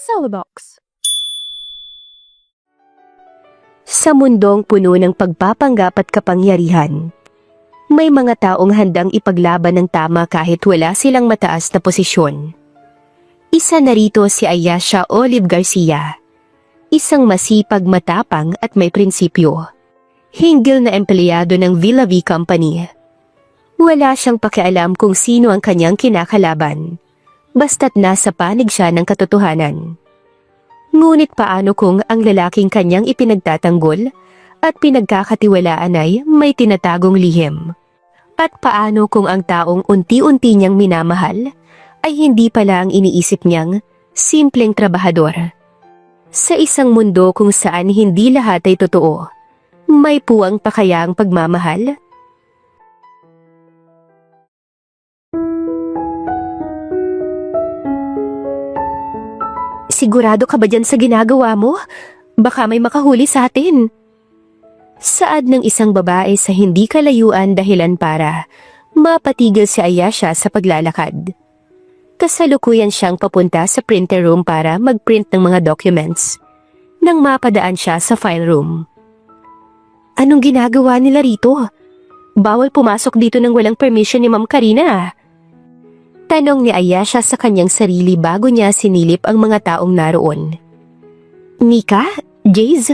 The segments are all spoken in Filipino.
Cellbox. Sa mundong puno ng pagpapanggap at kapangyarihan, may mga taong handang ipaglaban ng tama kahit wala silang mataas na posisyon. Isa na rito si Ayesha Olive Garcia, isang masipag, matapang at may prinsipyo. Hinggil na empleyado ng Villa V Company. Wala siyang pakialam kung sino ang kanyang kinakalaban, basta't nasa panig siya ng katotohanan. Ngunit paano kung ang lalaking kanyang ipinagtatanggol at pinagkakatiwalaan ay may tinatagong lihim? At paano kung ang taong unti-unti niyang minamahal ay hindi pala ang iniisip niyang simpleng trabahador? Sa isang mundo kung saan hindi lahat ay totoo, may puwang pa kaya ang pagmamahal? Sigurado ka ba dyan sa ginagawa mo? Baka may makahuli sa atin. Saad ng isang babae sa hindi kalayuan dahilan para mapatigil si Ayesha sa paglalakad. Kasalukuyan siyang papunta sa printer room para mag-print ng mga documents nang mapadaan siya sa file room. Anong ginagawa nila rito? Bawal pumasok dito nang walang permission ni Ma'am Karina. Tanong ni Ayesha sa kanyang sarili bago niya sinilip ang mga taong naroon. Mika? Jaze?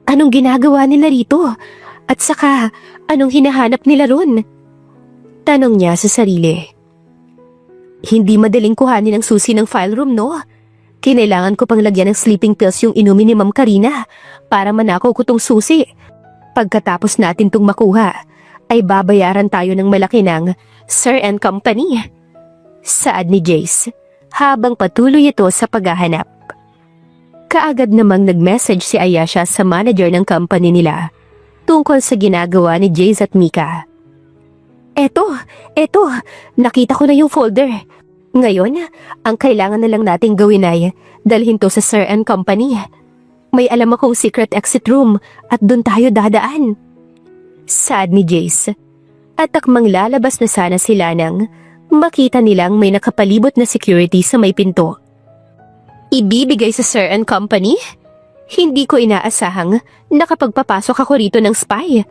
Anong ginagawa nila rito? At saka, anong hinahanap nila ron? Tanong niya sa sarili. Hindi madaling kuhanin ang susi ng file room, no? Kinailangan ko pang lagyan ng sleeping pills yung inumin ni Ma'am Karina para manakaw ko tong susi. Pagkatapos natin tong makuha, ay babayaran tayo ng malaki ng Sir and Company. Saad ni Jace, habang patuloy ito sa paghahanap. Kaagad namang nag-message si Ayesha sa manager ng company nila tungkol sa ginagawa ni Jace at Mika. Eto, nakita ko na yung folder. Ngayon, ang kailangan na lang nating gawin ay dalhin to sa Sir and Company. May alam akong secret exit room at doon tayo dadaan. Saad ni Jace, at akmang lalabas na sana sila nang makita nilang may nakapalibot na security sa may pinto. Ibibigay sa Sir and Company? Hindi ko inaasahang nakapagpapasok ako rito ng spy.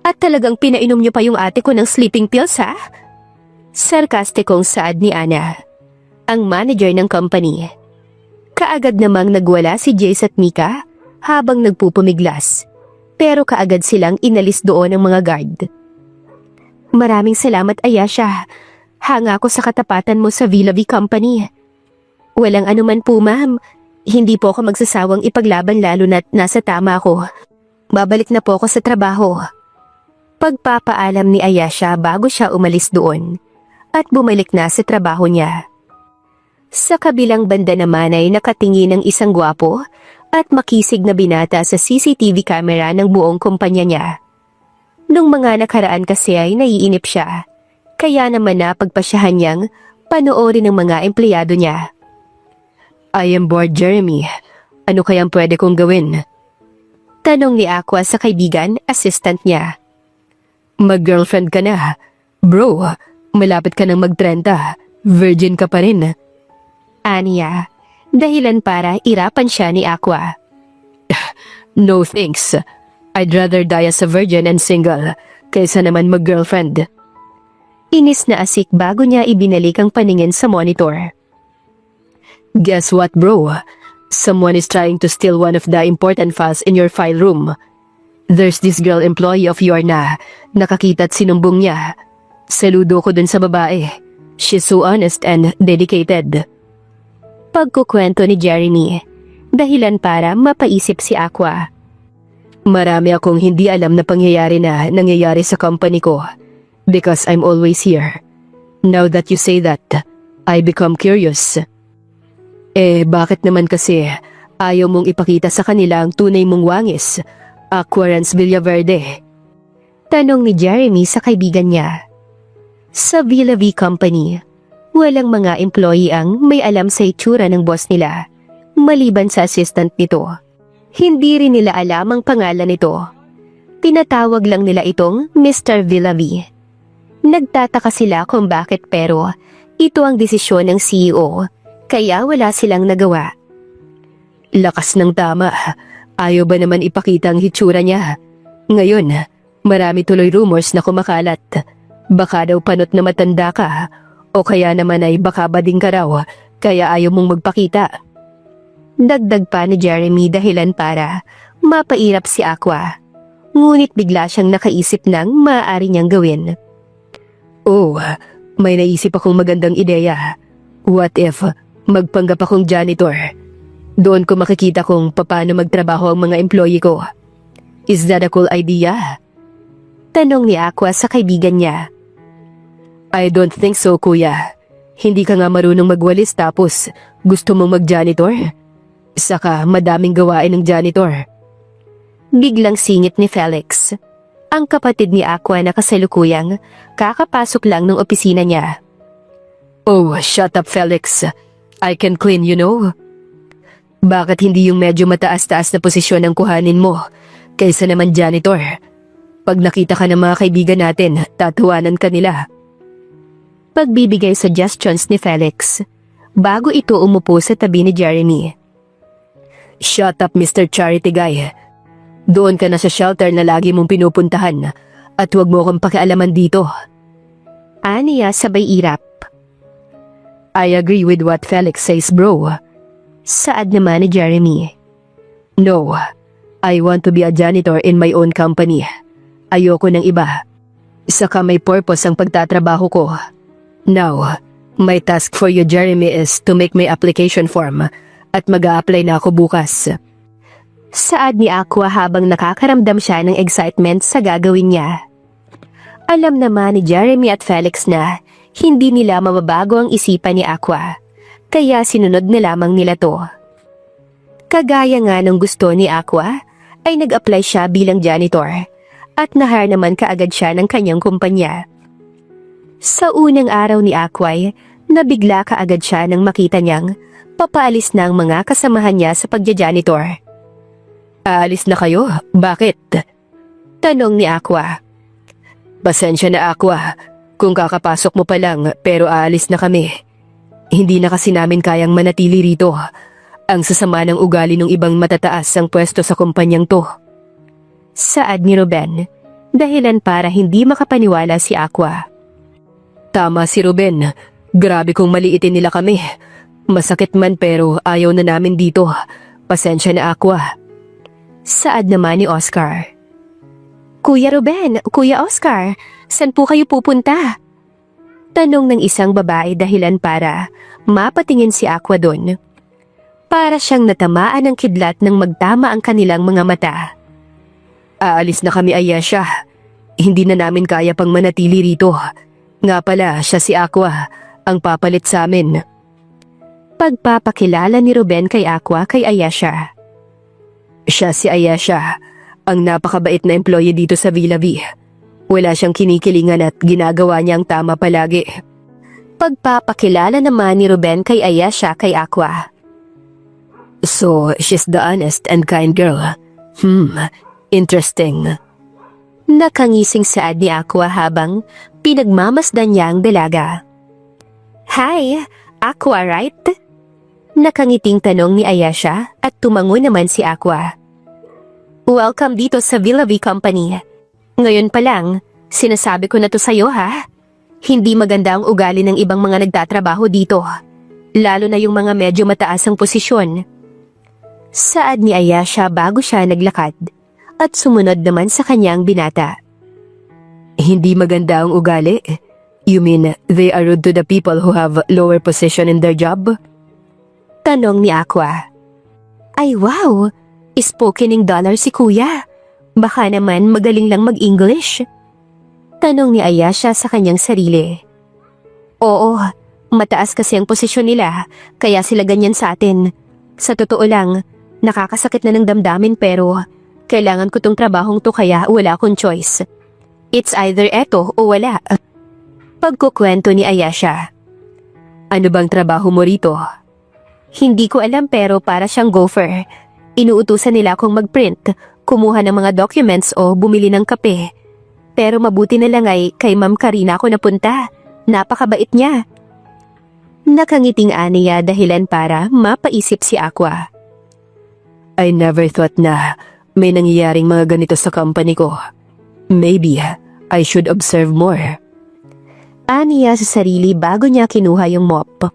At talagang pinainom niyo pa yung ate ko ng sleeping pills, ha? Sarkastikong saad ni Ana, ang manager ng company. Kaagad namang nagwala si Jace at Mika habang nagpupumiglas. Pero kaagad silang inalis doon ng mga guard. Maraming salamat, Ayesha. Hanga ako sa katapatan mo sa Villa V Company. Walang anuman po, ma'am. Hindi po ako magsasawang ipaglaban lalo na't nasa tama ako. Babalik na po ako sa trabaho. Pagpapaalam ni Ayesha bago siya umalis doon at bumalik na sa trabaho niya. Sa kabilang banda naman ay nakatingin ng isang gwapo at makisig na binata sa CCTV camera ng buong kumpanya niya. Nung mga nakaraan kasi ay naiinip siya, kaya naman napagpasyahan niyang panoorin ng mga empleyado niya. I am bored, Jeremy. Ano kayang pwede kong gawin? Tanong ni Aqua sa kaibigan, assistant niya. Mag-girlfriend ka na. Bro, malapit ka nang mag-30. Virgin ka pa rin. Aniya, dahilan para irapan siya ni Aqua. No thanks. I'd rather die as a virgin and single kaysa naman mag-girlfriend. Inis na asik bago niya ibinalik ang paningin sa monitor. Guess what, bro? Someone is trying to steal one of the important files in your file room. There's this girl employee of yours na nakakita at sinumbong niya. Saludo ko dun sa babae. She's so honest and dedicated. Pagkukwento ni Jeremy, dahilan para mapaisip si Aqua. Marami akong hindi alam na pangyayari na nangyayari sa company ko because I'm always here. Now that you say that, I become curious. Bakit naman kasi ayaw mong ipakita sa kanila ang tunay mong wangis, Aquarance Villaverde? Tanong ni Jeremy sa kaibigan niya. Sa Villa V Company, walang mga employee ang may alam sa itsura ng boss nila, maliban sa assistant nito. Hindi rin nila alam ang pangalan nito. Tinatawag lang nila itong Mr. Villa V. Nagtataka sila kung bakit pero ito ang desisyon ng CEO. Kaya wala silang nagawa. Lakas ng tama. Ayaw ba naman ipakita ang hitsura niya? Ngayon, marami tuloy rumors na kumakalat. Baka daw panot na matanda ka, o kaya naman ay baka bading ka raw, kaya ayaw mong magpakita. Dagdag pa ni Jeremy dahilan para mapairap si Aqua. Ngunit bigla siyang nakaisip ng maaari niyang gawin. Oh, may naisip akong magandang ideya. What if magpanggap akong janitor? Doon ko makikita kung paano magtrabaho ang mga employee ko. Is that a cool idea? Tanong ni Aqua sa kaibigan niya. I don't think so, kuya. Hindi ka nga marunong magwalis tapos gusto mong mag-janitor? Saka madaming gawain ng janitor. Biglang singit ni Felix. Ang kapatid ni Aqua na kasalukuyang kakapasok lang ng opisina niya. Oh, shut up, Felix. I can clean, you know? Bakit hindi yung medyo mataas-taas na posisyon ang kuhanin mo kaysa naman janitor? Pag nakita ka ng mga kaibigan natin, tatawanan ka nila. Pagbibigay suggestions ni Felix bago ito umupo sa tabi ni Jeremy. Shut up, Mr. Charity Guy. Doon ka na sa shelter na lagi mong pinupuntahan at huwag mo akong pakialaman dito. Aniya sabay irap. I agree with what Felix says, bro. Saad naman ni Jeremy. No, I want to be a janitor in my own company. Ayoko ng iba. Saka may purpose ang pagtatrabaho ko. Now, my task for you, Jeremy, is to make my application form at mag-a-apply na ako bukas. Saad ni Aqua habang nakakaramdam siya ng excitement sa gagawin niya. Alam naman ni Jeremy at Felix na hindi nila mababago ang isipan ni Aqua. Kaya sinunod na lamang nila to. Kagaya nga ng gusto ni Aqua, ay nag-apply siya bilang janitor at nahire naman kaagad siya ng kanyang kumpanya. Sa unang araw ni Aqua, nabigla kaagad siya nang makita niyang papaalis na ang mga kasamahan niya sa pagja-janitor. Aalis na kayo? Bakit? Tanong ni Aqua. Pasensya na, Aqua, kung kakapasok mo pa lang pero aalis na kami. Hindi na kasi namin kayang manatili rito. Ang sasama ng ugali ng ibang matataas ang pwesto sa kumpanyang to. Saad ni Ruben, dahilan para hindi makapaniwala si Aqua. Tama si Ruben, grabe kung maliitin nila kami. Masakit man pero ayaw na namin dito. Pasensya na, Aqua. Saad naman ni Oscar. Kuya Ruben, Kuya Oscar, saan po kayo pupunta? Tanong ng isang babae dahilan para mapatingin si Aqua doon. Para siyang natamaan ng kidlat nang magtama ang kanilang mga mata. Aalis na kami, Ayesha. Hindi na namin kaya pang manatili rito. Nga pala, siya si Aqua, ang papalit sa amin. Pagpapakilala ni Ruben kay Aqua kay Ayesha. Siya si Ayesha, ang napakabait na employee dito sa Villa V. Wala siyang kinikilingan at ginagawa niya ang tama palagi. Pagpapakilala naman ni Ruben kay Ayesha kay Aqua. So, she's the honest and kind girl. Interesting. Nakangising saad ni Aqua habang pinagmamasdan niya ang dalaga. Hi, Aqua, right? Nakangiting tanong ni Ayesha at tumango naman si Aqua. Welcome dito sa Villa V Company. Ngayon pa lang, sinasabi ko na to sa'yo ha. Hindi maganda ang ugali ng ibang mga nagtatrabaho dito. Lalo na yung mga medyo mataas ang posisyon. Saad ni Ayesha bago siya naglakad at sumunod naman sa kanyang binata. Hindi maganda ang ugali? You mean they are rude to the people who have lower position in their job? Tanong ni Aqua. Ay wow! Spoken in dollar si kuya. Baka naman magaling lang mag-English. Tanong ni Ayesha sa kanyang sarili. Oo, mataas kasi ang posisyon nila, kaya sila ganyan sa atin. Sa totoo lang, nakakasakit na ng damdamin pero kailangan ko tong trabahong to kaya wala akong choice. It's either eto o wala. Pagkukwento ni Ayesha. Ano bang trabaho mo rito? Hindi ko alam pero para siyang gopher. Inuutusan nila akong mag-print, kumuha ng mga documents o bumili ng kape. Pero mabuti na lang ay kay Ma'am Karina ako napunta. Napakabait niya. Nakangiting aniya dahilan para mapaisip si Aqua. I never thought na may nangyayaring mga ganito sa company ko. Maybe I should observe more. Aniya sa sarili bago niya kinuha yung mop.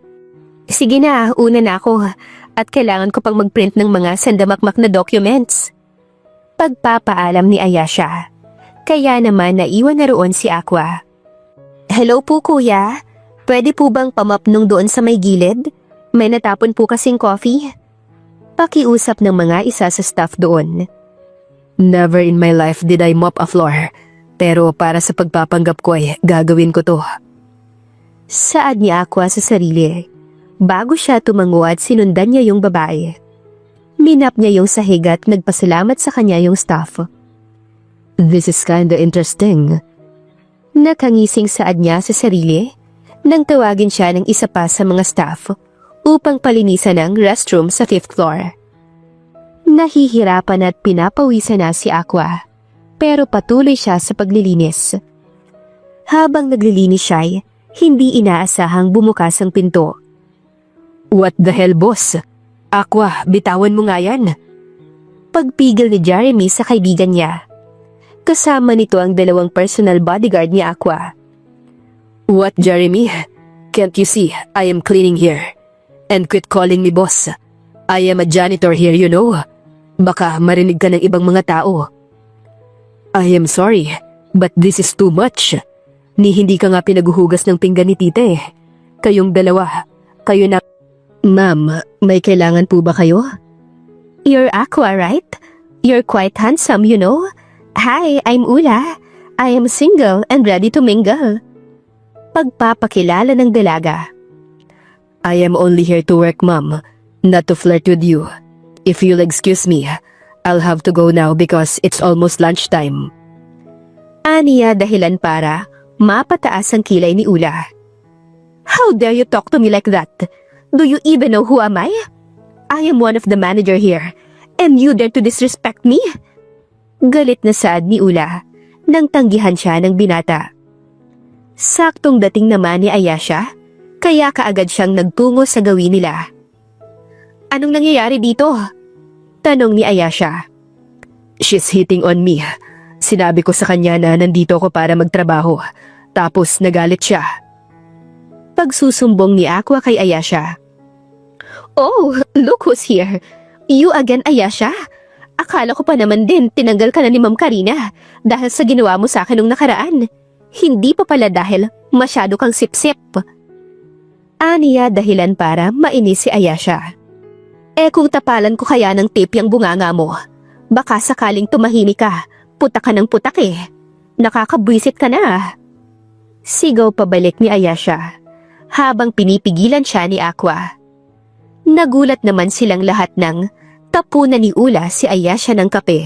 Sige na, una na ako at kailangan ko pang mag-print ng mga sandamakmak na documents. Pagpapaalam ni Ayesha. Kaya naman naiwan na roon si Aqua. Hello po kuya, pwede po bang pamap nung doon sa may gilid? May natapon po kasing coffee. Pakiusap ng mga isa sa staff doon. Never in my life did I mop a floor. Pero para sa pagpapanggap ko ay gagawin ko to. Saad ni Aqua sa sarili. Bago siya tumango at sinundan niya yung babae. Minap niya yung sahig at nagpasalamat sa kanya yung staff. This is kinda interesting. Nakangising saad niya sa sarili nang tawagin siya ng isa pa sa mga staff upang palinisan ang restroom sa 5th floor. Nahihirapan at pinapawisan na si Aqua pero patuloy siya sa paglilinis. Habang naglilinis siya, hindi inaasahang bumukas ang pinto. What the hell, boss? Aqua, bitawan mo nga yan. Pagpigil ni Jeremy sa kaibigan niya. Kasama nito ang 2 personal bodyguard ni Aqua. What, Jeremy? Can't you see I am cleaning here? And quit calling me boss. I am a janitor here, you know. Baka marinig ka ng ibang mga tao. I am sorry, but this is too much. Ni hindi ka nga pinaguhugas ng pinggan ni tita eh. Kayong dalawa, kayo na... Ma'am, may kailangan po ba kayo? You're Aqua, right? You're quite handsome, you know. Hi, I'm Ula. I am single and ready to mingle. Pagpapakilala ng dalaga. I am only here to work, ma'am. Not to flirt with you. If you'll excuse me, I'll have to go now because it's almost lunchtime. Aniya dahilan para mapataas ang kilay ni Ula. How dare you talk to me like that? Do you even know who am I? I am one of the manager here, and you dare to disrespect me? Galit na saad ni Ula nang tanggihan siya ng binata. Saktong dating naman ni Ayesha, kaya kaagad siyang nagtungo sa gawin nila. Anong nangyayari dito? Tanong ni Ayesha. She's hitting on me. Sinabi ko sa kanya na nandito ako para magtrabaho. Tapos nagalit siya. Pagsusumbong ni Aqua kay Ayesha. Oh, look who's here. You again, Ayesha? Akala ko pa naman din tinanggal ka na ni Ma'am Karina dahil sa ginawa mo sa akin nung nakaraan. Hindi pa pala dahil masyado kang sip-sip. Aniya dahilan para mainis si Ayesha. Kung tapalan ko kaya ng tip yung bunganga mo, baka sakaling tumahimik ka, putak ka ng putak eh. Nakakabwisit ka na. Sigaw pabalik ni Ayesha habang pinipigilan siya ni Aqua. Nagulat naman silang lahat ng tapunan ni Ula si Ayesha ng kape.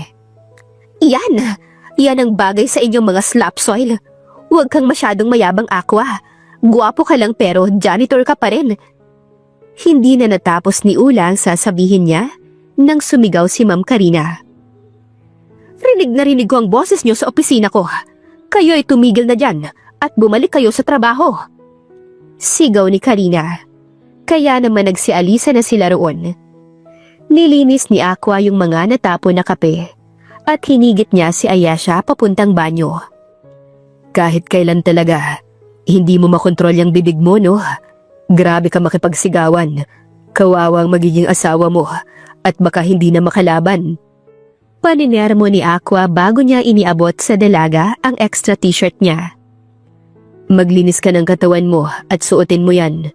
Yan ang bagay sa inyong mga slap soil. Huwag kang masyadong mayabang, Aqua. Guwapo ka lang pero janitor ka pa rin. Hindi na natapos ni Ula ang sasabihin niya nang sumigaw si Ma'am Karina. Rinig ko ang boses niyo sa opisina ko. Kayo ay tumigil na dyan at bumalik kayo sa trabaho. Sigaw ni Karina. Kaya naman nagsialisa na sila roon. Nilinis ni Aqua yung mga natapon na kape at hinigit niya si Ayesha papuntang banyo. Kahit kailan talaga, hindi mo makontrol yung bibig mo, no? Grabe ka makipagsigawan. Kawawang magiging asawa mo at baka hindi na makalaban. Paninermo ni Aqua bago niya iniabot sa dalaga ang extra t-shirt niya. Maglinis ka ng katawan mo at suotin mo yan.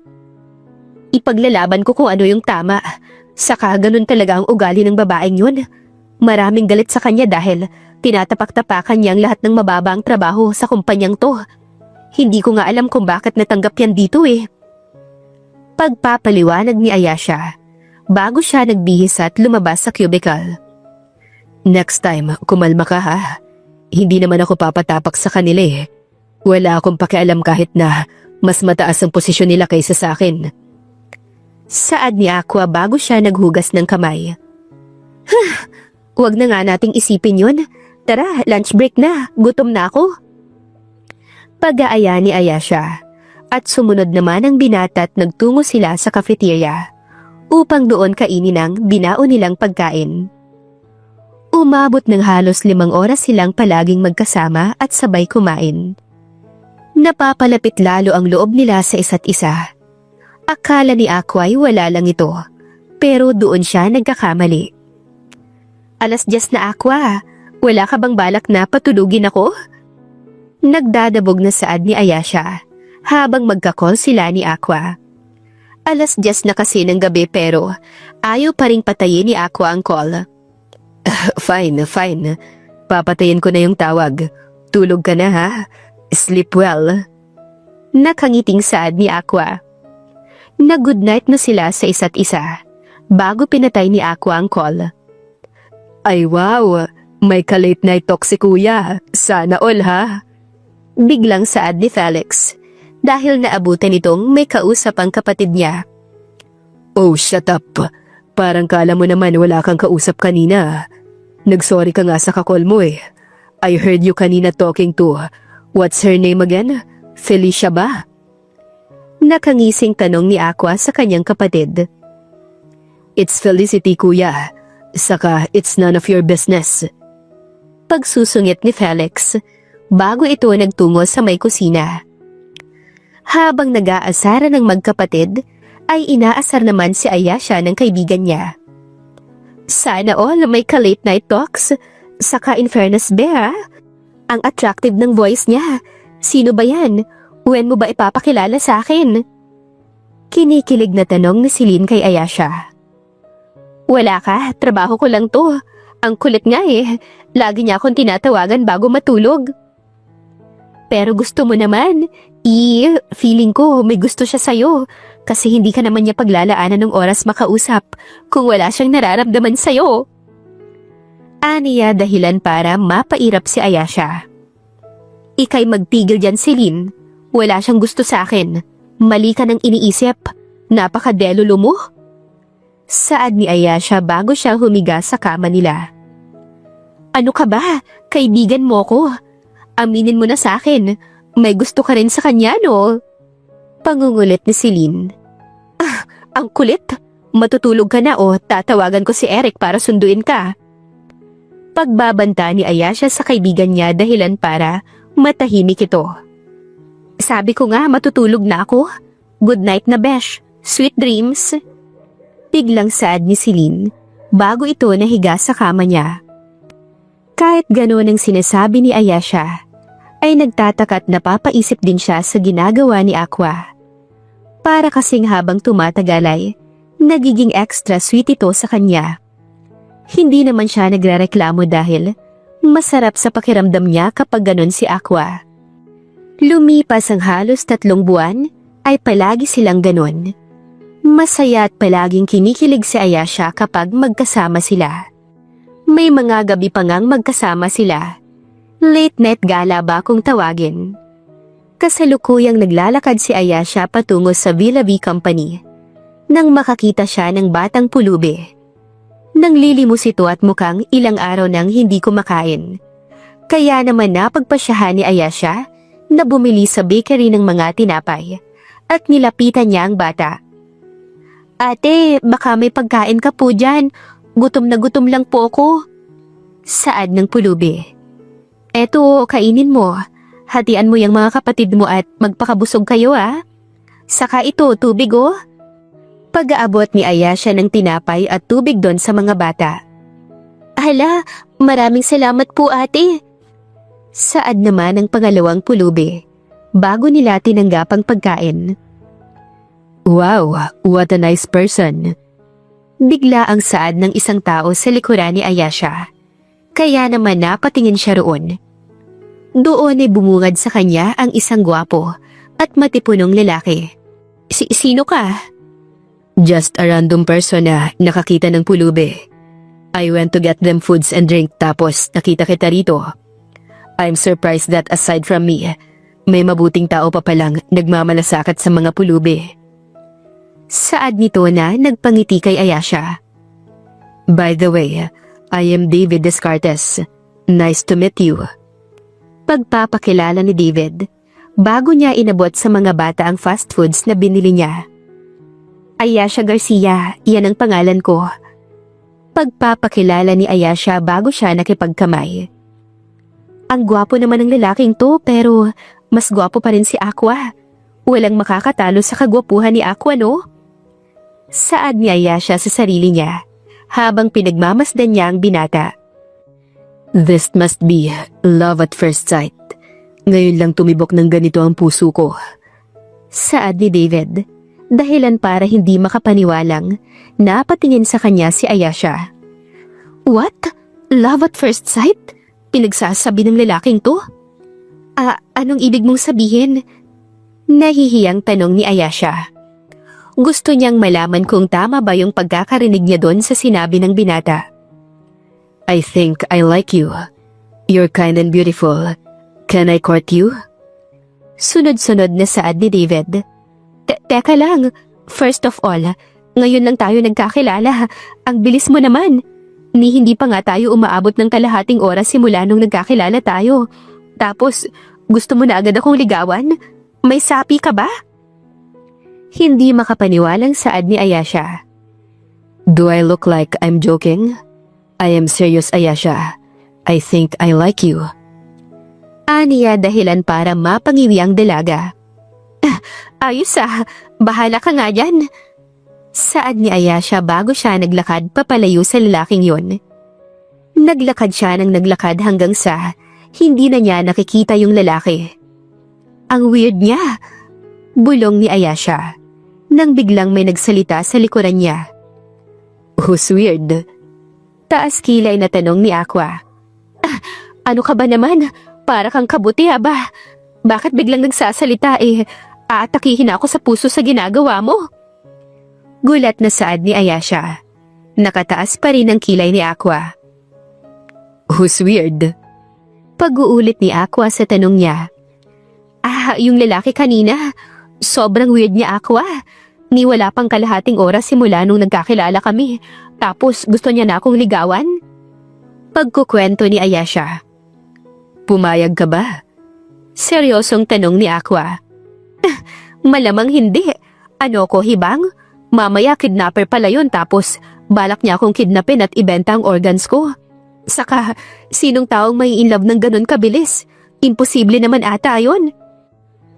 Ipaglalaban ko kung ano yung tama. Saka ganun talaga ang ugali ng babaeng yun. Maraming galit sa kanya dahil tinatapak-tapakan niyang lahat ng mababang trabaho sa kumpanyang to. Hindi ko nga alam kung bakit natanggap yan dito eh. Pagpapaliwanag ni Ayesha bago siya nagbihis at lumabas sa cubicle. Next time, kumalma ka ha. Hindi naman ako papatapak sa kanila eh. Wala akong pakialam kahit na mas mataas ang posisyon nila kaysa sa akin. Saad ni Aqua bago siya naghugas ng kamay. Huwag na nga nating isipin yun. Tara, lunch break na. Gutom na ako. Pag-aaya ni Ayesha. At sumunod naman ang binata at nagtungo sila sa cafeteria upang doon kainin ang binao nilang pagkain. Umabot ng halos 5 oras silang palaging magkasama at sabay kumain. Napapalapit lalo ang loob nila sa isa't isa. Akala ni Aqua ay wala lang ito, pero doon siya nagkakamali. Alas 10 na, Aqua, wala ka bang balak na patulugin ako? Nagdadabog na saad ni Ayesha habang magkakol sila ni Aqua. Alas 10 na kasi ng gabi pero ayaw pa ring patayin ni Aqua ang call. Fine. Papatayin ko na yung tawag. Tulog ka na ha? Sleep well. Nakangiting saad ni Aqua. Nag-good night na sila sa isa't isa bago pinatay ni Aqua ang call. Ay wow, may ka-late night talk si kuya. Sana all ha? Biglang saad ni Felix dahil naabutan itong may kausap ang kapatid niya. Oh, shut up. Parang kala mo naman wala kang kausap kanina. Nagsorry ka nga sa kakol mo eh. I heard you kanina talking to, what's her name again? Felicia ba? Nakangising tanong ni Aqua sa kanyang kapatid. It's Felicity, kuya. Saka it's none of your business. Pagsusungit ni Felix bago ito nagtungo sa may kusina. Habang nag-aasara ng magkapatid, ay inaasar naman si Ayesha ng kaibigan niya. Sana all may ka-late night talks. Saka in fairness, Bea, ang attractive ng voice niya. Sino ba yan? When mo ba ipapakilala sa akin? Kinikilig na tanong ni Celine kay Ayesha. Wala ka, trabaho ko lang to. Ang kulit nga eh. Lagi niya akong tinatawagan bago matulog. Pero gusto mo naman. Feeling ko may gusto siya sa'yo. Kasi hindi ka naman niya paglalaanan ng oras makausap kung wala siyang nararamdaman sa'yo. Aniya dahilan para mapairap si Ayesha. Ika'y magtigil dyan, Celine. Wala siyang gusto sa akin. Mali ka nang iniisip. Napakadelulo mo. Saad ni Ayesha bago siya humiga sa kama nila. Ano ka ba? Kaibigan mo ko. Aminin mo na sa akin. May gusto ka rin sa kanya, no? Pangungulit ni Celine. Ang kulit. Matutulog ka na o tatawagan ko si Eric para sunduin ka. Pagbabanta ni Ayesha sa kaibigan niya dahilan para matahimik ito. Sabi ko nga matutulog na ako. Good night na, besh. Sweet dreams. Biglang saad ni Celine bago ito nahiga sa kama niya. Kahit gano'n ang sinasabi ni Ayesha, ay nagtataka at napapaisip din siya sa ginagawa ni Aqua. Para kasing habang tumatagal ay nagiging extra sweet ito sa kanya. Hindi naman siya nagrereklamo dahil masarap sa pakiramdam niya kapag ganon si Aqua. Lumipas ang halos 3 buwan ay palagi silang ganon. Masaya at palaging kinikilig si Ayesha kapag magkasama sila. May mga gabi pa ngang magkasama sila. Late night gala ba kung tawagin. Kasalukuyang naglalakad si Ayesha patungo sa Villa V Company nang makakita siya ng batang pulubi. Nanglilimos ito at mukhang ilang araw nang hindi kumakain. Kaya naman napagpasyahan ni Ayesha na bumili sa bakery ng mga tinapay at nilapitan niya ang bata. Ate, baka may pagkain ka po dyan. Gutom na gutom lang po ako. Saad ng pulubi. Eto, kainin mo. Hatian mo yung mga kapatid mo at magpakabusog kayo Saka ito, tubig oh. Pag-aabot ni Ayesha ng tinapay at tubig doon sa mga bata. Hala, maraming salamat po ate. Saad naman ng pangalawang pulubi bago nila tinanggap ang pagkain. Wow, what a nice person. Bigla ang saad ng isang tao sa likuran ni Ayesha. Kaya naman napatingin siya roon. Doon ay bumungad sa kanya ang isang gwapo at matipunong lalaki. Sino ka? Just a random person na nakakita ng pulubi. I went to get them foods and drink tapos nakita kita rito. I'm surprised that aside from me, may mabuting tao pa palang nagmamalasakit sa mga pulubi. Saad nito na nagpangiti kay Ayesha. By the way, I am David Descartes. Nice to meet you. Pagpapakilala ni David, bago niya inabot sa mga bata ang fast foods na binili niya. Ayasha Garcia, yan ang pangalan ko. Pagpapakilala ni Ayasha bago siya nakipagkamay. Ang gwapo naman ng lalaking to pero mas gwapo pa rin si Aqua. Walang makakatalo sa kagwapuhan ni Aqua, no? Saad ni Ayasha sa sarili niya habang pinagmamasdan niya ang binata. This must be love at first sight. Ngayon lang tumibok ng ganito ang puso ko. Saad ni David, dahilan para hindi makapaniwalang napatingin sa kanya si Ayasha. What? Love at first sight? Pinagsasabi ng lalaking to? Anong ibig mong sabihin? Nahihiyang tanong ni Ayasha. Gusto niyang malaman kung tama ba yung pagkakarinig niya doon sa sinabi ng binata. I think I like you. You're kind and beautiful. Can I court you? Sunod-sunod na saad ni David. Teka lang, first of all, ngayon lang tayo nagkakilala. Ang bilis mo naman. Ni hindi pa nga tayo umaabot ng kalahating oras simula nung nagkakilala tayo. Tapos, gusto mo na agad akong ligawan? May sapi ka ba? Hindi makapaniwalang saad ni Ayasha. Do I look like I'm joking? I am serious, Ayasha. I think I like you. Aniya dahilan para mapangiwi ang dalaga. Ayos bahala ka nga dyan. Saad ni Ayasha bago siya naglakad papalayo sa lalaking yon. Naglakad siya ng naglakad hanggang sa hindi na niya nakikita yung lalaki. Ang weird niya, bulong ni Ayasha, nang biglang may nagsalita sa likuran niya. Who's weird? Taas kilay na tanong ni Aqua. Ano ka ba naman? Para kang kabuti ba? Bakit biglang nagsasalita aatakihin ako sa puso sa ginagawa mo? Gulat na saad ni Ayasha. Nakataas pa rin ang kilay ni Aqua. Who's weird? Pag-uulit ni Aqua sa tanong niya. Yung lalaki kanina. Sobrang weird niya, Aqua. Ni wala pang kalahating oras simula nung nagkakilala kami. Tapos gusto niya na akong ligawan? Pagkukwento ni Ayasha. Pumayag ka ba? Seryosong tanong ni Aqua. Malamang hindi. Ano ko, hibang? Mamaya kidnapper pala yun tapos balak niya akong kidnapin at ibenta ang organs ko. Saka, sinong taong may in love ng ganun kabilis? Imposible naman ata yun.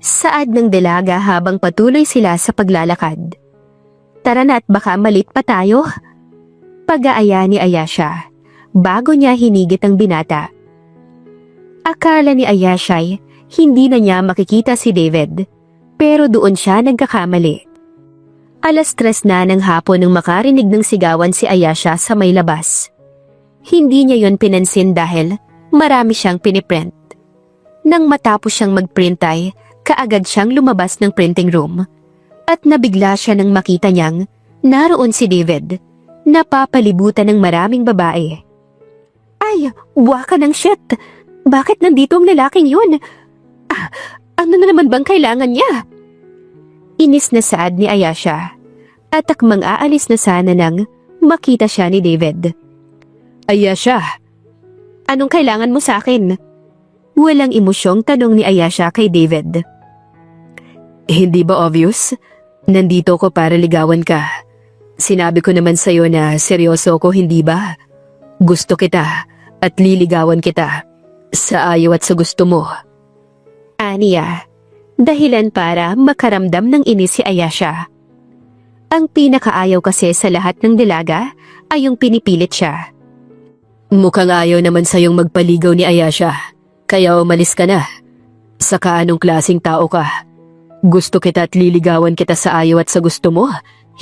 Saad ng dalaga habang patuloy sila sa paglalakad. Tara na at baka malit pa tayo. Pag-aaya ni Ayasha bago niya hinigit ang binata. Akala ni Ayasha'y hindi na niya makikita si David, pero doon siya nagkakamali. 3:00 na ng hapon nang makarinig ng sigawan si Ayasha sa may labas. Hindi niya yon pinansin dahil marami siyang piniprint. Nang matapos siyang magprint ay kaagad siyang lumabas ng printing room at nabigla siya nang makita niyang naroon si David, napapalibutan ng maraming babae. Ay, buwa ka ng shit! Bakit nandito ang lalaking yun? Ano na naman bang kailangan niya? Inis na saad ni Ayasha at akmang aalis na sana nang makita siya ni David. Ayasha! Anong kailangan mo sa akin? Walang emosyong tanong ni Ayasha kay David. Hindi ba obvious? Nandito ko para ligawan ka. Sinabi ko naman sa'yo na seryoso ko, hindi ba? Gusto kita at liligawan kita. Sa ayaw at sa gusto mo. Aniya, dahilan para makaramdam ng inis si Ayasha. Ang pinakaayaw kasi sa lahat ng dalaga ay yung pinipilit siya. Mukhang ayaw naman sa'yong magpaligaw ni Ayasha. Kaya umalis ka na. Saka anong klaseng tao ka? Gusto kita at liligawan kita sa ayaw at sa gusto mo?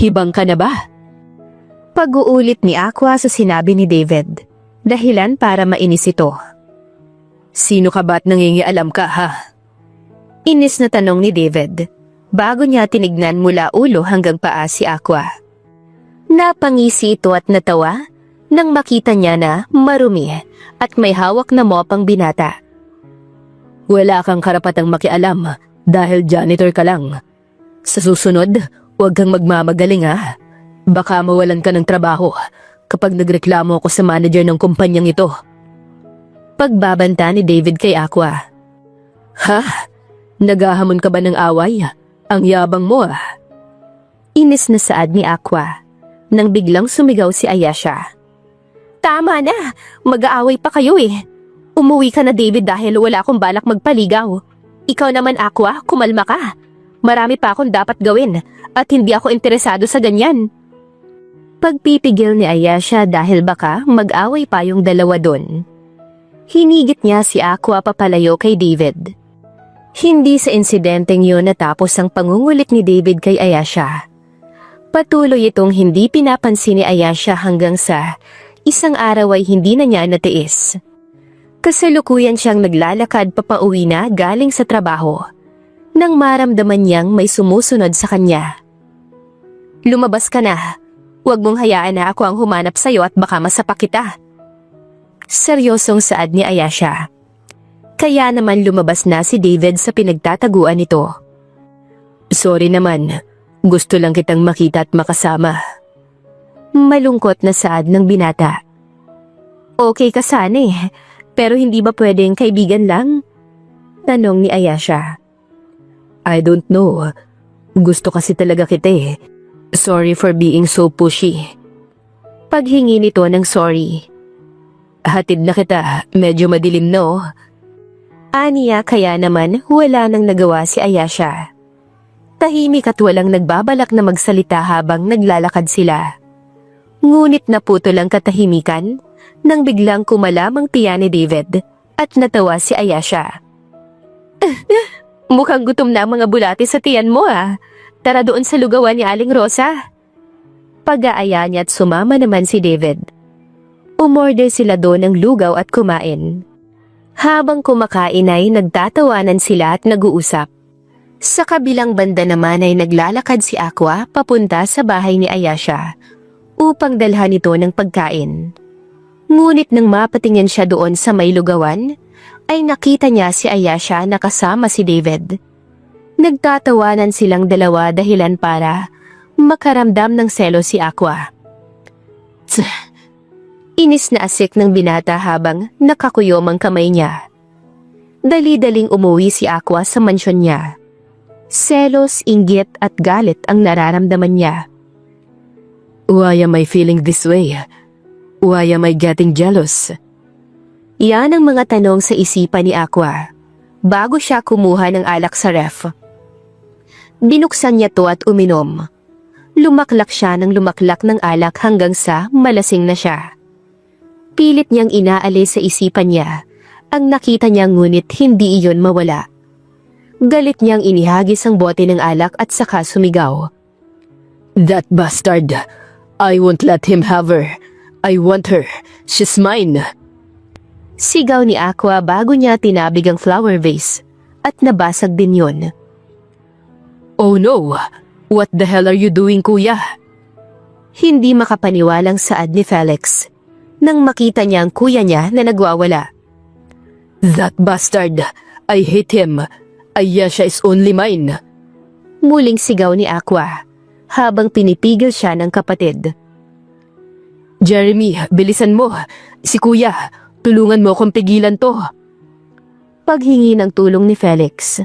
Hibang ka na ba? Pag-uulit ni Aqua sa sinabi ni David. Dahilan para mainis ito. Sino ka ba at nangingialam ka, ha? Inis na tanong ni David, bago niya tinignan mula ulo hanggang paa si Aqua. Napangisi ito at natawa nang makita niya na marumi at may hawak na mopang binata. Wala kang karapatang makialam dahil janitor ka lang. Sa susunod, huwag kang magmamagaling, ha? Baka mawalan ka ng trabaho kapag nagreklamo ako sa manager ng kumpanyang ito. Pagbabanta ni David kay Aqua. Ha? Naghahamon ka ba ng away? Ang yabang mo, ah. Inis na saad ni Aqua nang biglang sumigaw si Ayesha. Tama na! Mag-aaway pa kayo eh. Umuwi ka na David dahil wala akong balak magpaligaw. Ikaw naman Aqua, kumalma ka. Marami pa akong dapat gawin at hindi ako interesado sa ganyan. Pagpipigil ni Ayesha dahil baka mag-away pa yung dalawa doon. Hinigit niya si Aqua papalayo kay David. Hindi sa insidenteng yun natapos ang pangungulit ni David kay Ayesha. Patuloy itong hindi pinapansin ni Ayesha hanggang sa isang araw ay hindi na niya natiis. Kasalukuyan siyang naglalakad papauwi na galing sa trabaho nang maramdaman niyang may sumusunod sa kanya. Lumabas ka na. Huwag mong hayaan na ako ang humanap sa'yo at baka masapak kita. Seryosong saad ni Ayesha. Kaya naman lumabas na si David sa pinagtataguan nito. Sorry naman, gusto lang kitang makita at makasama. Malungkot na saad ng binata. Okay ka sana eh, pero hindi ba pwedeng kaibigan lang? Tanong ni Ayesha. I don't know. Gusto kasi talaga kita eh. Sorry for being so pushy. Paghingi nito ng sorry. Hatid na kita, medyo madilim no? Aniya kaya naman wala nang nagawa si Ayesha. Tahimik at walang nagbabalak na magsalita habang naglalakad sila. Ngunit naputol ang katahimikan nang biglang kumalamang tiyan ni David at natawa si Ayesha. Mukhang gutom na ang mga bulati sa tiyan mo ah. Tara doon sa lugawan ni Aling Rosa. Pag-aaya niya at sumama naman si David. Umorder sila doon ng lugaw at kumain. Habang kumakain ay nagtatawanan sila at nag-uusap. Sa kabilang banda naman ay naglalakad si Aqua papunta sa bahay ni Ayesha upang dalhan ito ng pagkain. Ngunit nang mapatingin siya doon sa may lugawan, ay nakita niya si Ayesha na kasama si David. Nagtatawanan silang dalawa dahilan para makaramdam ng selo si Aqua. Inis na asik ng binata habang nakakuyom ang kamay niya. Dali-daling umuwi si Aqua sa mansyon niya. Selos, inggit at galit ang nararamdaman niya. Why am I feeling this way? Why am I getting jealous? Yan ang mga tanong sa isipan ni Aqua bago siya kumuha ng alak sa ref. Binuksan niya to at uminom. Lumaklak siya ng lumaklak ng alak hanggang sa malasing na siya. Pilit niyang inaalis sa isipan niya ang nakita niya ngunit hindi iyon mawala. Galit niyang inihagis ang bote ng alak at saka sumigaw. That bastard! I won't let him have her. I want her. She's mine. Sigaw ni Aqua bago niya tinabig ang flower vase at nabasag din yon. Oh no! What the hell are you doing, kuya? Hindi makapaniwalang saad ni Felix nang makita niya ang kuya niya na nagwawala. That bastard! I hate him! Ayesha is only mine! Muling sigaw ni Aqua habang pinipigil siya ng kapatid. Jeremy, bilisan mo! Si kuya, tulungan mo akong pigilan to! Paghingi ng tulong ni Felix.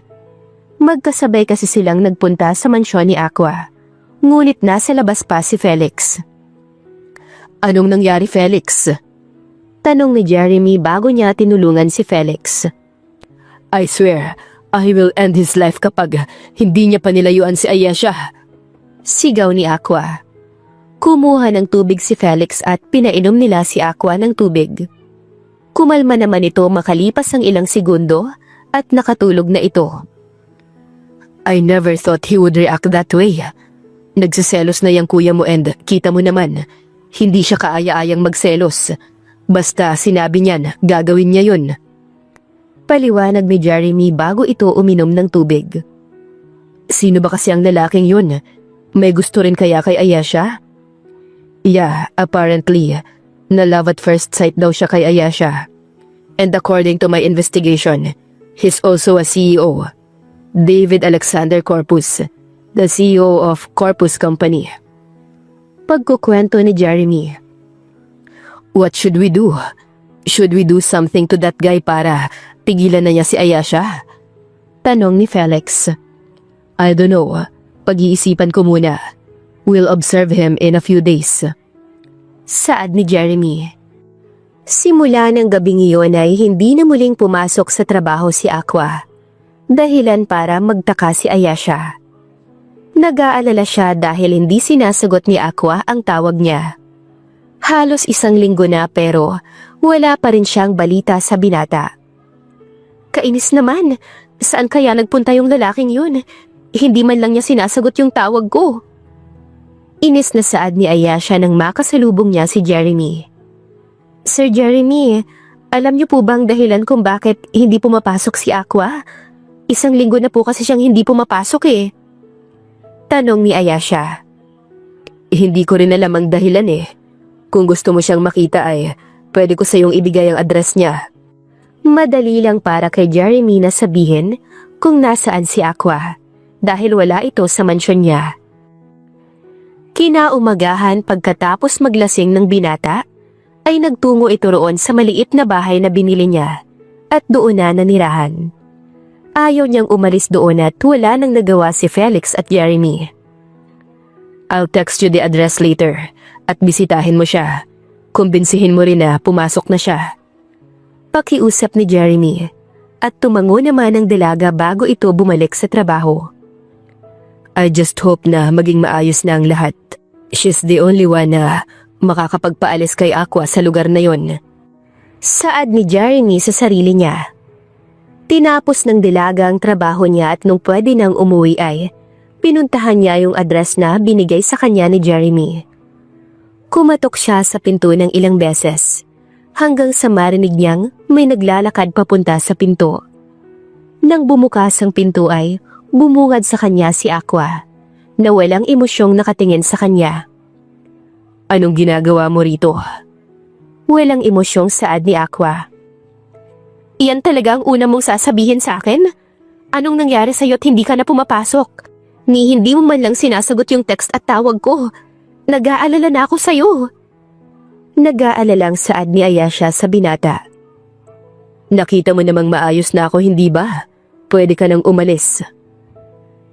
Magkasabay kasi silang nagpunta sa mansyon ni Aqua. Ngunit nasa labas pa si Felix. Anong nangyari, Felix? Tanong ni Jeremy bago niya tinulungan si Felix. I swear, I will end his life kapag hindi niya panilayuan si Ayesha. Sigaw ni Aqua. Kumuha ng tubig si Felix at pinainom nila si Aqua ng tubig. Kumalma naman ito makalipas ang ilang segundo at nakatulog na ito. I never thought he would react that way. Nagsiselos na yung kuya mo and kita mo naman, hindi siya kaaya-ayang magselos. Basta sinabi niyan, gagawin niya yun. Paliwanag ni Jeremy bago ito uminom ng tubig. Sino ba kasi ang lalaking yun? May gusto rin kaya kay Ayesha? Yeah, apparently, na love at first sight daw siya kay Ayesha. And according to my investigation, he's also a CEO. David Alexander Corpus, the CEO of Corpus Company. Pagkukwento ni Jeremy. What should we do? Should we do something to that guy para pigilan na niya si Ayesha? Tanong ni Felix. I don't know. Pag-iisipan ko muna. We'll observe him in a few days. Saad ni Jeremy. Simula ng gabing iyon ay hindi na muling pumasok sa trabaho si Aqua. Dahilan para magtaka si Ayesha. Nag-aalala siya dahil hindi sinasagot ni Aqua ang tawag niya. Halos 1 linggo na pero wala pa rin siyang balita sa binata. Kainis naman, saan kaya nagpunta yung lalaking yun? Hindi man lang niya sinasagot yung tawag ko. Inis na saad ni Ayesha nang makasalubong niya si Jeremy. Sir Jeremy, alam niyo po bang dahilan kung bakit hindi pumapasok si Aqua? 1 linggo na po kasi siyang hindi pumapasok eh. Tanong ni Ayesha. Hindi ko rin alam ang dahilan eh. Kung gusto mo siyang makita ay pwede ko sa iyong ibigay ang address niya. Madali lang para kay Jeremy na sabihin kung nasaan si Aqua dahil wala ito sa mansyon niya. Kinaumagahan pagkatapos maglasing ng binata, ay nagtungo ito roon sa maliit na bahay na binili niya at doon na nanirahan. Ayaw niyang umalis doon at wala nang nagawa si Felix at Jeremy. I'll text you the address later at bisitahin mo siya. Kumbinsihin mo rin na pumasok na siya. Pakiusap ni Jeremy at tumango naman ang dalaga bago ito bumalik sa trabaho. I just hope na maging maayos na ang lahat. She's the only one na makakapagpaalis kay Aqua sa lugar na yon. Saad ni Jeremy sa sarili niya. Tinapos ng dalaga ang trabaho niya at nung pwede nang umuwi ay pinuntahan niya yung address na binigay sa kanya ni Jeremy. Kumatok siya sa pinto ng ilang beses hanggang sa marinig niyang may naglalakad papunta sa pinto. Nang bumukas ang pinto ay bumungad sa kanya si Aqua na walang emosyong nakatingin sa kanya. Anong ginagawa mo rito? Walang emosyong saad ni Aqua. Iyan talaga ang una mong sasabihin sa akin? Anong nangyari sa'yo at hindi ka na pumapasok? Ni hindi mo man lang sinasagot yung text at tawag ko. Nag-aalala na ako sa'yo. Nag-aalala ang saad ni Ayesha sa binata. Nakita mo namang maayos na ako, hindi ba? Pwede ka nang umalis.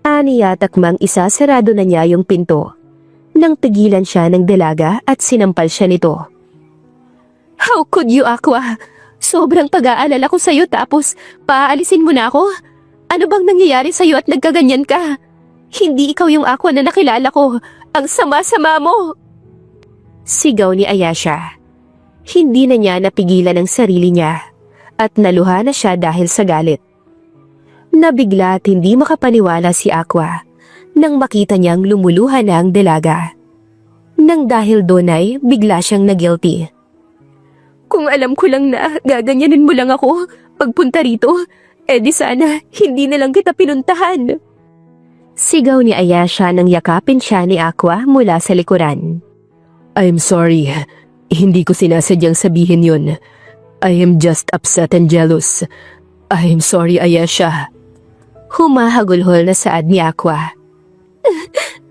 Aniya takmang isasarado na niya yung pinto. Nang tigilan siya ng dalaga at sinampal siya nito. How could you, Aqua? Sobrang pag-aalala ko sa'yo tapos paaalisin mo na ako? Ano bang nangyayari sa'yo at nagkaganyan ka? Hindi ikaw yung Aqua na nakilala ko. Ang sama-sama mo! Sigaw ni Ayesha. Hindi na niya napigilan ang sarili niya at naluha na siya dahil sa galit. Nabigla at hindi makapaniwala si Aqua nang makita niyang lumuluha na ang dalaga. Nang dahil doon ay bigla siyang na-guilty. Kung alam ko lang na gaganyanin mo lang ako pagpunta rito, di sana hindi na lang kita pinuntahan. Sigaw ni Ayesha nang yakapin siya ni Aqua mula sa likuran. I'm sorry. Hindi ko sinasadyang sabihin yun. I am just upset and jealous. I'm sorry, Ayesha. Humahagulhol na saad ni Aqua.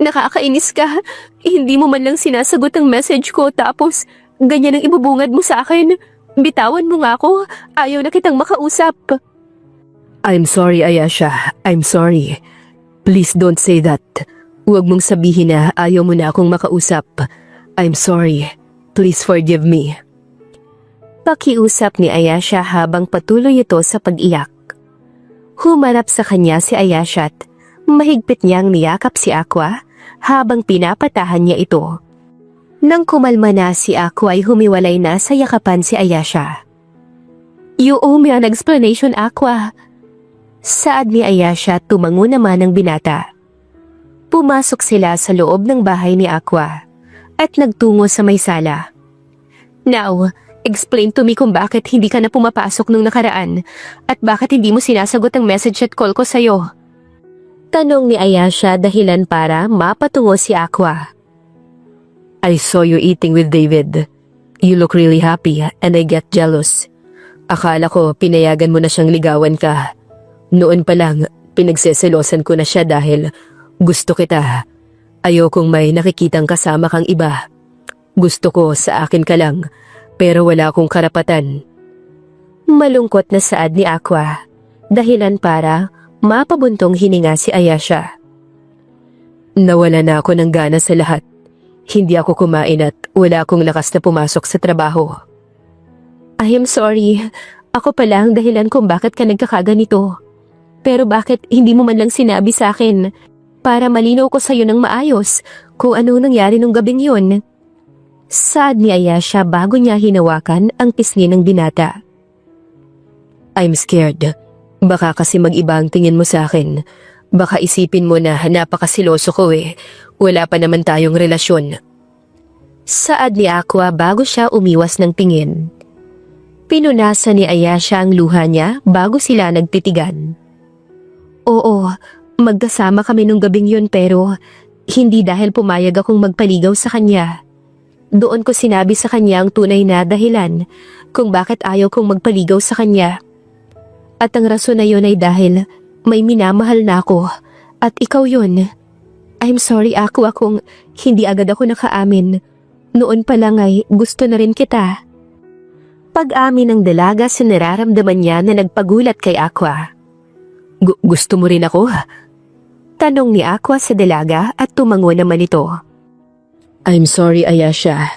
Nakakainis ka. Hindi mo man lang sinasagot ang message ko tapos ganyan ang ibubungad mo sa akin. Bitawan mo nga ako. Ayaw na kitang makausap. I'm sorry, Ayesha. I'm sorry. Please don't say that. Huwag mong sabihin na ayaw mo na akong makausap. I'm sorry. Please forgive me. Pakiusap ni Ayesha habang patuloy ito sa pag-iyak. Humarap sa kanya si Ayesha at mahigpit niyang niyakap si Aqua habang pinapatahan niya ito. Nang kumalma na si Aqua ay humiwalay na sa yakapan si Ayesha. You owe me an explanation, Aqua. Saad ni Ayesha at tumango naman ang binata. Pumasok sila sa loob ng bahay ni Aqua at nagtungo sa may sala. Now, explain to me kung bakit hindi ka na pumapasok nung nakaraan at bakit hindi mo sinasagot ang message at call ko sa'yo. Tanong ni Ayesha dahilan para mapatungo si Aqua. I saw you eating with David. You look really happy and I get jealous. Akala ko pinayagan mo na siyang ligawan ka. Noon pa lang, pinagseselosan ko na siya dahil gusto kita. Ayokong may nakikitang kasama kang iba. Gusto ko sa akin ka lang, pero wala akong karapatan. Malungkot na saad ni Aqua, dahilan para mapabuntong hininga si Ayesha. Nawala na ako ng gana sa lahat. Hindi ako kumain at wala akong lakas na pumasok sa trabaho. I am sorry. Ako pala ang dahilan kung bakit ka nagkakaganito. Pero bakit hindi mo man lang sinabi sa akin para malinaw ko sa'yo ng maayos kung ano nangyari nung gabing yun? Saad ni Ayesha bago niya hinawakan ang pisngi ng binata. I'm scared. Baka kasi mag-iba ang tingin mo sa akin. Baka isipin mo na napakasiloso ko eh. Wala pa naman tayong relasyon. Saad ni Aqua bago siya umiwas ng tingin. Pinunasan ni Ayesha ang luha niya bago sila nagtitigan. Oo, magkasama kami nung gabing yun pero hindi dahil pumayag akong magpaligaw sa kanya. Doon ko sinabi sa kanya ang tunay na dahilan kung bakit ayaw kong magpaligaw sa kanya. At ang rason na yun ay dahil may minamahal na ako at ikaw yun. I'm sorry Aqua kung hindi agad ako nakaamin. Noon pa lang ay gusto na rin kita. Pag-amin ng dalaga sa nararamdaman niya na nagpagulat kay Aqua. Gusto mo rin ako? Tanong ni Aqua sa dalaga at tumango naman ito. I'm sorry, Ayesha.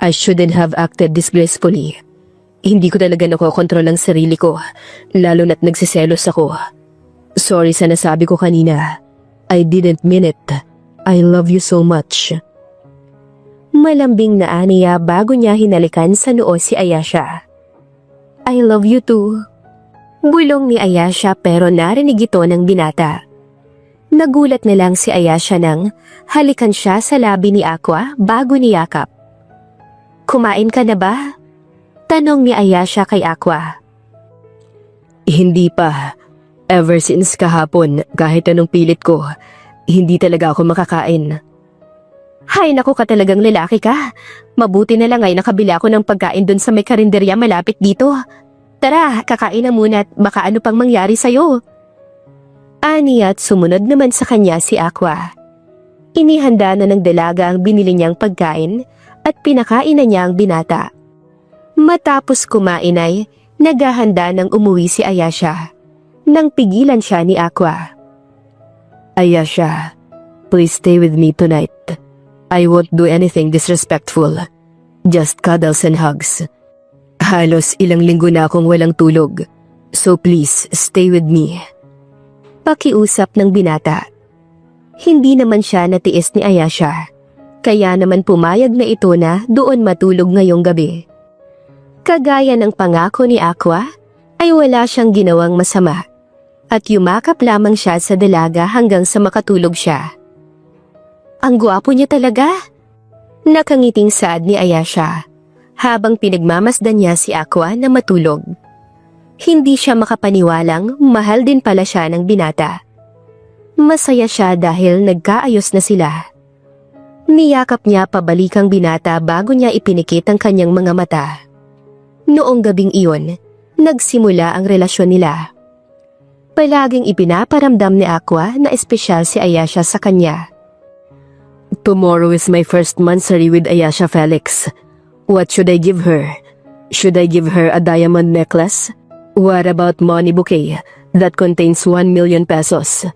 I shouldn't have acted disgracefully. Hindi ko talaga nakokontrol ang sarili ko, lalo na't nagsiselos ako. Sorry sa nasabi ko kanina. I didn't mean it. I love you so much. Malambing na aniya bago niya hinalikan sa noo si Ayesha. I love you too. Bulong ni Ayesha pero narinig ito ng binata. Nagulat na lang si Ayesha nang halikan siya sa labi ni Aqua bago niyakap. Kumain ka na ba? Tanong ni Ayesha kay Aqua. Hindi pa. Ever since kahapon, kahit anong pilit ko, hindi talaga ako makakain. Hay naku ka talagang lalaki ka. Mabuti na lang ay nakabili ako ng pagkain dun sa may karinderya malapit dito. Tara, kakain na muna at baka ano pang mangyari sa'yo. Ani at sumunod naman sa kanya si Aqua. Inihanda na ng dalaga ang binili niyang pagkain at pinakain na niya ang binata. Matapos kumain ay naghahanda ng umuwi si Ayesha. Nang pigilan siya ni Aqua. Ayesha, please stay with me tonight. I won't do anything disrespectful. Just cuddles and hugs. Halos ilang linggo na akong walang tulog. So please, stay with me. Pakiusap ng binata. Hindi naman siya natiis ni Ayesha. Kaya naman pumayag na ito na doon matulog ngayong gabi. Kagaya ng pangako ni Aqua, ay wala siyang ginawang masama. At yumakap lamang siya sa dalaga hanggang sa makatulog siya. Ang gwapo niya talaga. Nakangiting saad ni Ayesha habang pinagmamasdan niya si Aqua na matulog. Hindi siya makapaniwalang mahal din pala siya ng binata. Masaya siya dahil nagkaayos na sila. Niyakap niya pabalik ang binata bago niya ipinikit ang kanyang mga mata. Noong gabing iyon, nagsimula ang relasyon nila. Palaging ipinaparamdam ni Aqua na espesyal si Ayesha sa kanya. Tomorrow is my first monthsary with Ayesha Felix. What should I give her? Should I give her a diamond necklace? What about money bouquet that contains 1 million pesos?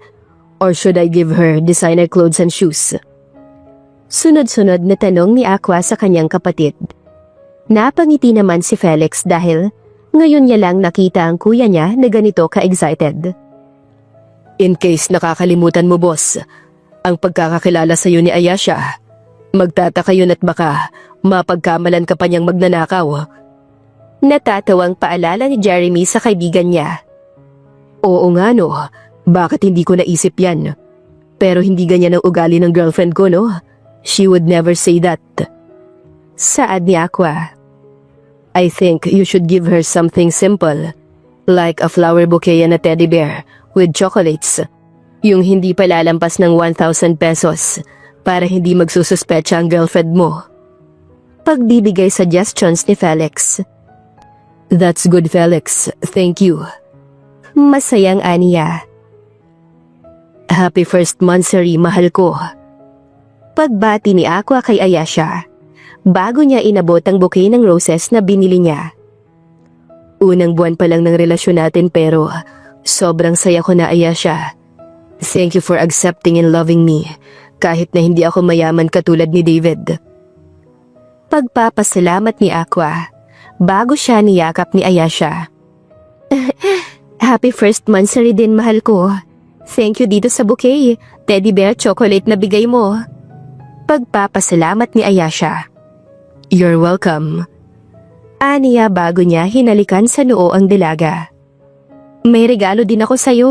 Or should I give her designer clothes and shoes? Sunod-sunod na tanong ni Aqua sa kanyang kapatid. Napangiti naman si Felix dahil ngayon niya lang nakita ang kuya niya na ganito ka-excited. In case nakakalimutan mo, boss, ang pagkakakilala sa iyo ni Ayesha, magtataka yun at baka mapagkamalan ka pa niyang magnanakaw. Natatawang paalala ni Jeremy sa kaibigan niya. Oo nga no, bakit hindi ko naisip yan? Pero hindi ganyan ang ugali ng girlfriend ko, no? She would never say that. Saad ni Aqua. I think you should give her something simple, like a flower bouquet and a teddy bear with chocolates. Yung hindi pa lalampas ng 1,000 pesos para hindi magsususpecha ang girlfriend mo. Pagbibigay suggestions ni Felix. That's good, Felix. Thank you. Masayang aniya. Happy first monthsary, mahal ko. Pagbati ni Aqua kay Ayesha, bago niya inabot ang bouquet ng roses na binili niya. Unang buwan pa lang ng relasyon natin pero sobrang saya ko na, Ayesha. Thank you for accepting and loving me kahit na hindi ako mayaman katulad ni David. Pagpapasalamat ni Aqua, bago siya niyakap ni Ayesha. Happy first monthsary din, mahal ko. Thank you dito sa bouquet, teddy bear chocolate na bigay mo. Pagpapasalamat ni Ayesha. You're welcome. Aniya bago niya hinalikan sa noo ang dalaga. May regalo din ako sa'yo.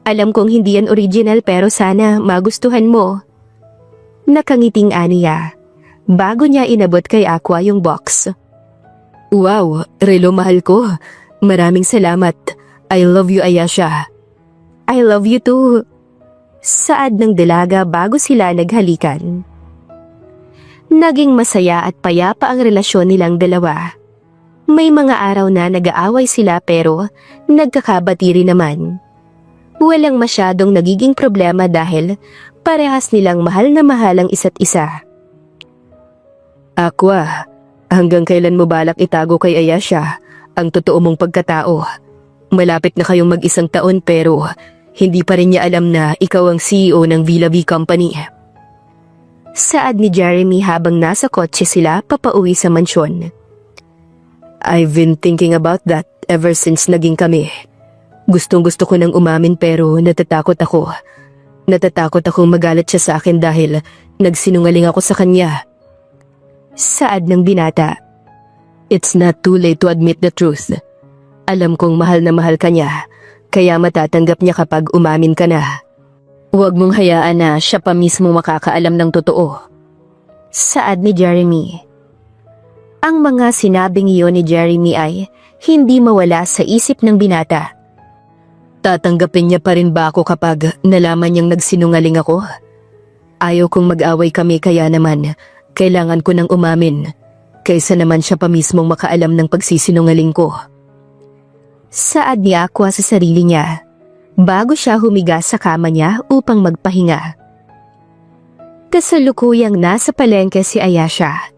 Alam kong hindi yan original pero sana magustuhan mo. Nakangiting Aniya, bago niya inabot kay Aqua yung box. Wow, relo mahal ko. Maraming salamat. I love you, Ayesha. I love you too. Saad ng dalaga bago sila naghalikan. Naging masaya at payapa ang relasyon nilang dalawa. May mga araw na nag-aaway sila pero nagkakabati rin naman. Walang masyadong nagiging problema dahil parehas nilang mahal na mahal ang isa't isa. Aqua, hanggang kailan mo balak itago kay Ayesha ang totoo mong pagkatao? Malapit na kayong mag-1 taon pero hindi pa rin niya alam na ikaw ang CEO ng Villa V Company. Saad ni Jeremy habang nasa kotse sila papauwi sa mansyon. I've been thinking about that ever since naging kami. Gustong-gusto ko nang umamin pero natatakot ako. Natatakot akong magalit siya sa akin dahil nagsinungaling ako sa kanya. Saad ng binata. It's not too late to admit the truth. Alam kong mahal na mahal ka niya, kaya matatanggap niya kapag umamin ka na. Huwag mong hayaan na siya pa mismo makakaalam ng totoo. Saad ni Jeremy. Ang mga sinabing iyon ni Jeremy ay hindi mawala sa isip ng binata. Tatanggapin niya pa rin ba ako kapag nalaman niyang nagsinungaling ako? Ayaw kong mag-away kami kaya naman kailangan ko nang umamin kaysa naman siya pa mismong makaalam ng pagsisinungaling ko. Saad ni Aqua sa sarili niya bago siya humiga sa kama niya upang magpahinga. Kasalukuyang nasa palengke si Ayesha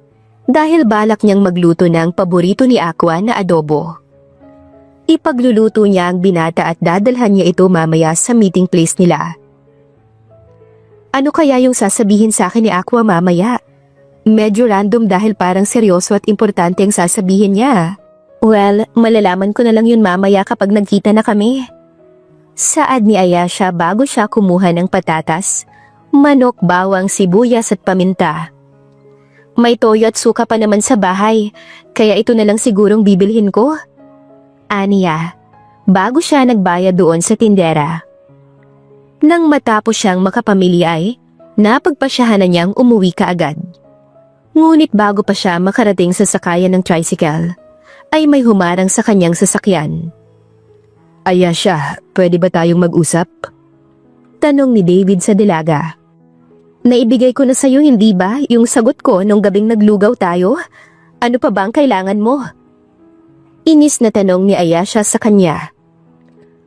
dahil balak niyang magluto ng paborito ni Aqua na adobo. Ipagluluto niya ang binata at dadalhan niya ito mamaya sa meeting place nila. Ano kaya yung sasabihin sa akin ni Aqua mamaya? Medyo random dahil parang seryoso at importante ang sasabihin niya. Well, malalaman ko na lang yun mamaya kapag nagkita na kami. Saad ni Ayesha bago siya kumuha ng patatas, manok, bawang, sibuyas at paminta. May toyo at suka pa naman sa bahay, kaya ito na lang sigurong bibilhin ko. Aniya, bago siya nagbayad doon sa tindera. Nang matapos siyang makapamili ay, napagpasyahan na niyang umuwi kaagad. Ngunit bago pa siya makarating sa sakayan ng tricycle, ay may humarang sa kanyang sasakyan. Ayesha, pwede ba tayong mag-usap? Tanong ni David sa dalaga. Naibigay ko na sa'yo hindi ba yung sagot ko nung gabing naglugaw tayo? Ano pa ba ang kailangan mo? Inis na tanong ni Ayesha sa kanya.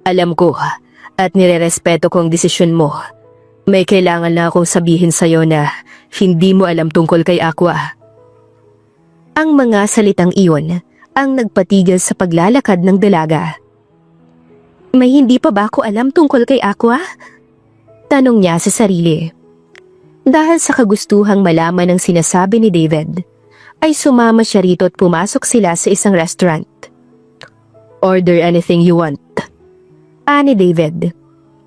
Alam ko at nirerespeto ko ang desisyon mo. May kailangan na akong sabihin sa'yo na hindi mo alam tungkol kay Aqua. Ang mga salitang iyon ang nagpatigil sa paglalakad ng dalaga. May hindi pa ba ako alam tungkol kay Aqua? Tanong niya sa sarili. Dahil sa kagustuhang malaman ang sinasabi ni David, ay sumama siya rito at pumasok sila sa isang restaurant. Order anything you want. Ani David.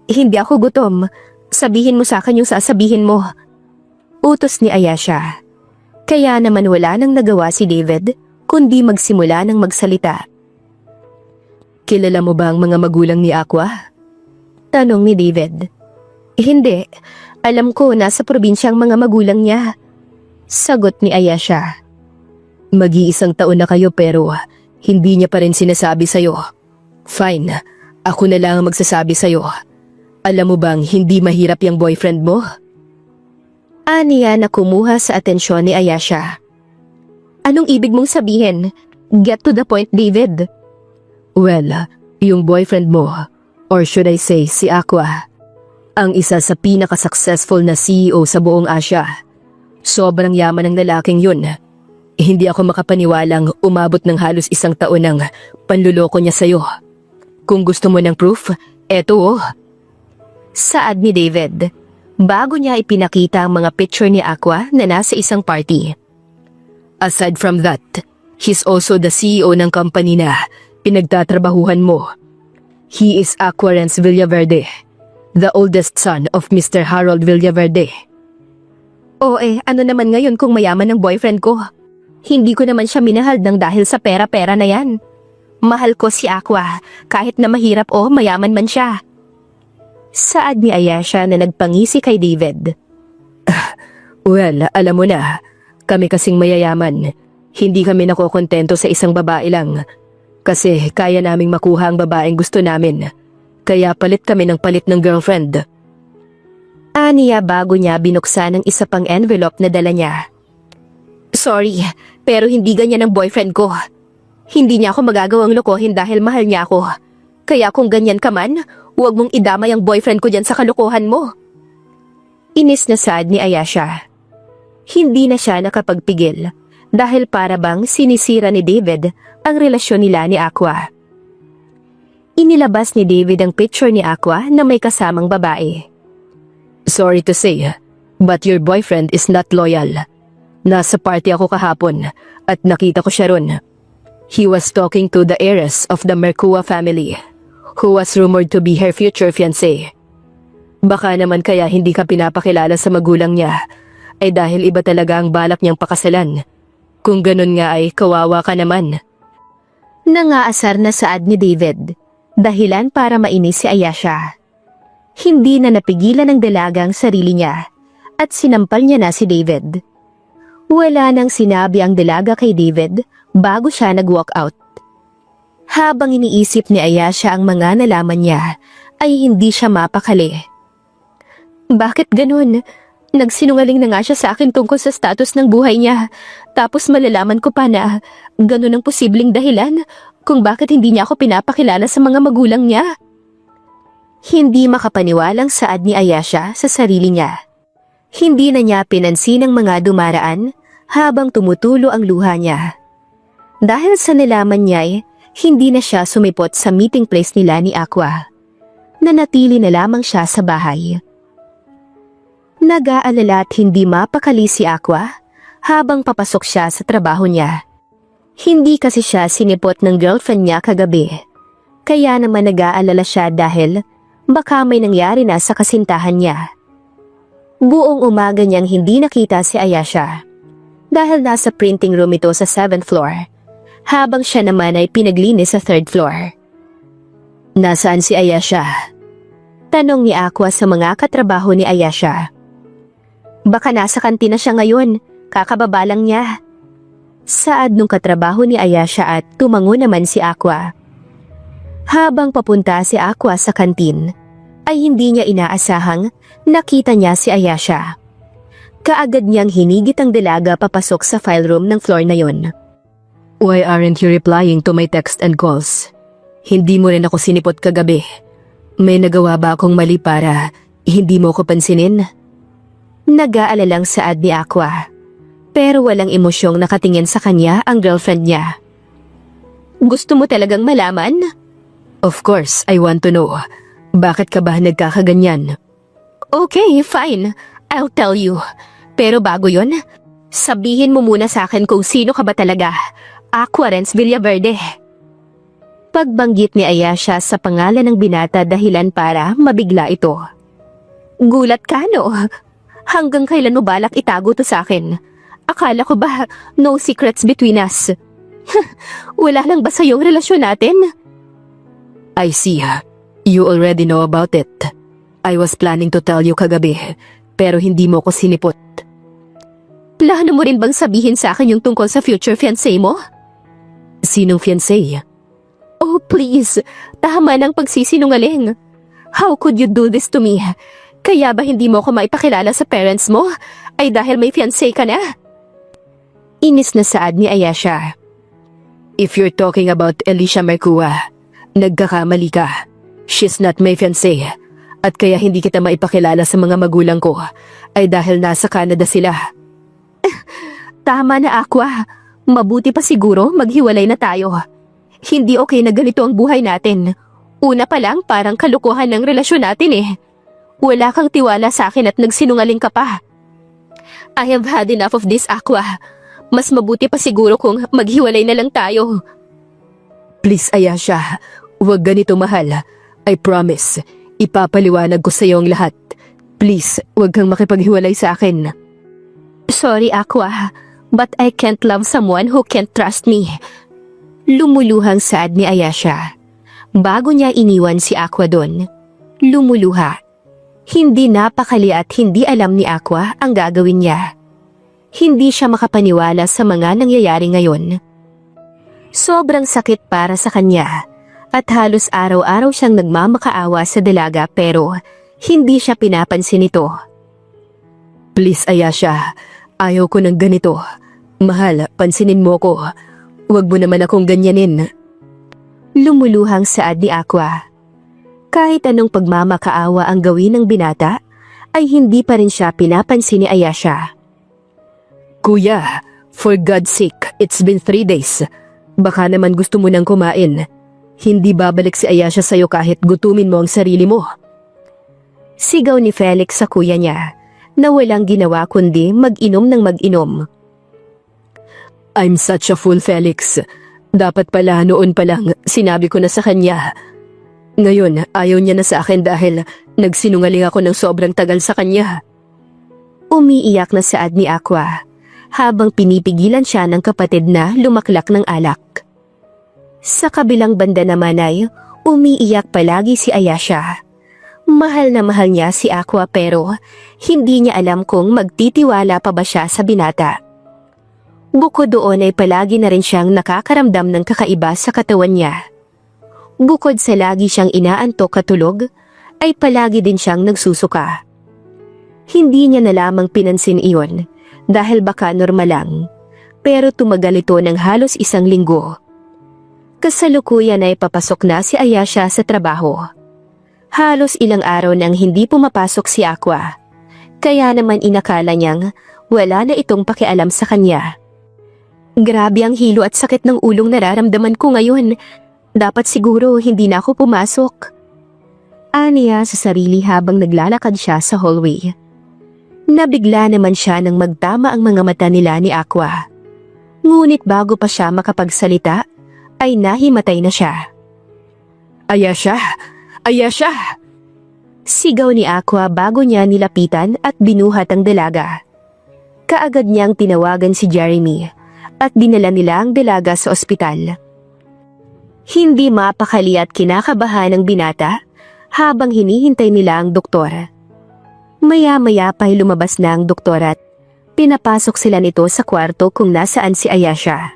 Hindi ako gutom. Sabihin mo sa akin yung sasabihin mo. Utos ni Ayesha. Kaya naman wala nang nagawa si David, kundi magsimula ng magsalita. Kilala mo ba ang mga magulang ni Aqua? Tanong ni David. Hindi. Alam ko nasa probinsya ang mga magulang niya. Sagot ni Ayesha. Mag-1 taon na kayo pero hindi niya pa rin sinasabi sa'yo. Fine, ako na lang ang magsasabi sa'yo. Alam mo bang hindi mahirap yung boyfriend mo? Aniya na kumuha sa atensyon ni Ayesha. Anong ibig mong sabihin? Get to the point, David. Well, yung boyfriend mo, or should I say si Aqua, ang isa sa pinaka-successful na CEO sa buong Asia. Sobrang yaman ng lalaking yun. Hindi ako makapaniwalang umabot ng halos 1 taon ng panluloko niya sa'yo. Kung gusto mo ng proof, eto oh. Saad ni David. bago niya ipinakita ang mga picture ni Aqua na nasa isang party. Aside from that, he's also the CEO ng company na pinagtatrabahuhan mo. He is Aqua Renz Villaverde, the oldest son of Mr. Harold Villaverde. Ano naman ngayon kung mayaman ang boyfriend ko? Hindi ko naman siya minahal ng dahil sa pera-pera na yan. Mahal ko si Aqua, kahit na mahirap o mayaman man siya. Saad ni Ayesha na nagpangisi kay David. Well, alam mo na, kami kasing mayayaman. Hindi kami nakokontento sa isang babae lang. Kasi kaya naming makuha ang babaeng gusto namin. Kaya palit kami ng palit ng girlfriend. Aniya bago niya binuksan ang isa pang envelope na dala niya. Sorry, pero hindi ganyan ang boyfriend ko. Hindi niya ako magagawang lokohin dahil mahal niya ako. Kaya kung ganyan ka man, huwag mong idamay ang boyfriend ko dyan sa kalokohan mo. Inis na saad ni Ayesha. Hindi na siya nakapagpigil dahil para bang sinisira ni David ang relasyon nila ni Aqua. Inilabas ni David ang picture ni Aqua na may kasamang babae. Sorry to say, but your boyfriend is not loyal. Nasa party ako kahapon at nakita ko siya ron. He was talking to the heiress of the Mercua family, who was rumored to be her future fiancé. Baka naman kaya hindi ka pinapakilala sa magulang niya, ay dahil iba talaga ang balak niyang pakasalan. Kung ganun nga ay kawawa ka naman. Nangaasar na saad ni David, dahilan para mainis si Ayesha. Hindi na napigilan ng dalaga ang sarili niya at sinampal niya na si David. Wala nang sinabi ang dalaga kay David bago siya nag-walk out. Habang iniisip ni Ayesha ang mga nalaman niya, ay hindi siya mapakali. Bakit ganun? Nagsinungaling na nga siya sa akin tungkol sa status ng buhay niya. Tapos malalaman ko pa na ganun ang posibleng dahilan kung bakit hindi niya ako pinapakilala sa mga magulang niya. Hindi makapaniwalang saad ni Ayesha sa sarili niya. Hindi na niya pinansin ang mga dumaraan habang tumutulo ang luha niya. Dahil sa nalaman niya, hindi na siya sumipot sa meeting place nila ni Aqua. Nanatili na lamang siya sa bahay. Nag-aalala at hindi mapakali si Aqua habang papasok siya sa trabaho niya. Hindi kasi siya sinipot ng girlfriend niya kagabi. Kaya naman nag-aalala siya dahil baka may nangyari na sa kasintahan niya. Buong umaga niyang hindi nakita si Ayesha dahil nasa printing room ito sa 7th floor habang siya naman ay pinaglinis sa 3rd floor. Nasaan si Ayesha? Tanong ni Aqua sa mga katrabaho ni Ayesha. Baka nasa kantina siya ngayon, kakababa lang niya. Saad nung katrabaho ni Ayesha at tumango naman si Aqua. Habang papunta si Aqua sa kantin, ay hindi niya inaasahang nakita niya si Ayesha. Kaagad niyang hinigit ang dalaga papasok sa file room ng floor na yon. Why aren't you replying to my text and calls? Hindi mo rin ako sinipot kagabi. May nagawa ba akong mali para hindi mo ko pansinin? Nag-aalalang saad ni Aqua, pero walang emosyong nakatingin sa kanya ang girlfriend niya. Gusto mo talagang malaman? Of course, I want to know. Bakit ka ba nagkakaganyan? Okay, fine. I'll tell you. Pero bago yon, sabihin mo muna sa akin kung sino ka ba talaga. Aqua Renz Villaverde. Pagbanggit ni Ayesha sa pangalan ng binata dahilan para mabigla ito. Gulat ka, no? Hanggang kailan mo balak itago to sa akin? Akala ko ba no secrets between us? Wala lang ba sa iyong relasyon natin? I see. You already know about it. I was planning to tell you kagabi, pero hindi mo ko sinipot. Plano mo rin bang sabihin sa akin yung tungkol sa future fiancé mo? Sinong fiancé? Oh please, tama ng pagsisinungaling. How could you do this to me? Kaya ba hindi mo ko maipakilala sa parents mo? Ay dahil may fiancé ka na? Inis na saad ni Ayesha. If you're talking about Alicia Mercua, nagkakamali ka. She's not my fiancé. At kaya hindi kita maipakilala sa mga magulang ko ay dahil nasa Canada sila. Tama na, Aqua. Mabuti pa siguro maghiwalay na tayo. Hindi okay na ganito ang buhay natin. Una pa lang parang kalukuhan ng relasyon natin eh. Wala kang tiwala sa akin at nagsinungaling ka pa. I have had enough of this, Aqua. Mas mabuti pa siguro kung maghiwalay na lang tayo. Please, Ayasha. Huwag ganito, mahal. I promise. Ipapaliwanag ko sa iyo ang lahat. Please, huwag kang makipaghiwalay sa akin. Sorry, Aqua, but I can't love someone who can't trust me. Lumuluhang saad ni Ayasha. Bago niya iniwan si Aqua doon, lumuluha. Hindi napakali at hindi alam ni Aqua ang gagawin niya. Hindi siya makapaniwala sa mga nangyayari ngayon. Sobrang sakit para sa kanya at halos araw-araw siyang nagmamakaawa sa dalaga pero hindi siya pinapansin ito. Please, Ayasha. Ayaw ko ng ganito. Mahal, pansinin mo ko. Huwag mo naman akong ganyanin. Lumuluhang saad ni Aqua. Kahit anong pagmamakaawa ang gawin ng binata, ay hindi pa rin siya pinapansin ni Ayasha. Kuya, for God's sake, it's been 3 days. Baka naman gusto mo nang kumain. Hindi babalik si Ayasha sa'yo kahit gutumin mo ang sarili mo. Sigaw ni Felix sa kuya niya, na walang ginawa kundi mag-inom ng mag-inom. I'm such a fool, Felix. Dapat pala noon pa lang sinabi ko na sa kanya. Ngayon, ayaw niya na sa akin dahil nagsinungaling ako ng sobrang tagal sa kanya. Umiiyak na saad ni Aqua, habang pinipigilan siya ng kapatid na lumaklak ng alak. Sa kabilang banda naman ay umiiyak palagi si Ayasha. Mahal na mahal niya si Aqua pero hindi niya alam kung magtitiwala pa ba siya sa binata. Bukod doon ay palagi na rin siyang nakakaramdam ng kakaiba sa katawan niya. Bukod sa lagi siyang inaantok katulog, ay palagi din siyang nagsusuka. Hindi niya na lamang pinansin iyon dahil baka normal lang, pero tumagal ito ng halos 1 linggo. Kasalukuyan ay papasok na si Ayasha sa trabaho. Halos ilang araw nang hindi pumapasok si Aqua, kaya naman inakala niyang wala na itong pakialam sa kanya. Grabe ang hilo at sakit ng ulong nararamdaman ko ngayon. Dapat siguro hindi na ako pumasok. Aniya sa sarili habang naglalakad siya sa hallway. Nabigla naman siya nang magtama ang mga mata nila ni Aqua. Ngunit bago pa siya makapagsalita, ay nahimatay na siya. Ayasha! Ayasha! Sigaw ni Aqua bago niya nilapitan at binuhat ang dalaga. Kaagad niyang tinawagan si Jeremy at dinala nila ang dalaga sa ospital. Hindi mapakali at kinakabahan ng binata habang hinihintay nila ang doktor. Maya-maya pa'y lumabas na ang doktor at pinapasok sila nito sa kwarto kung nasaan si Ayasha.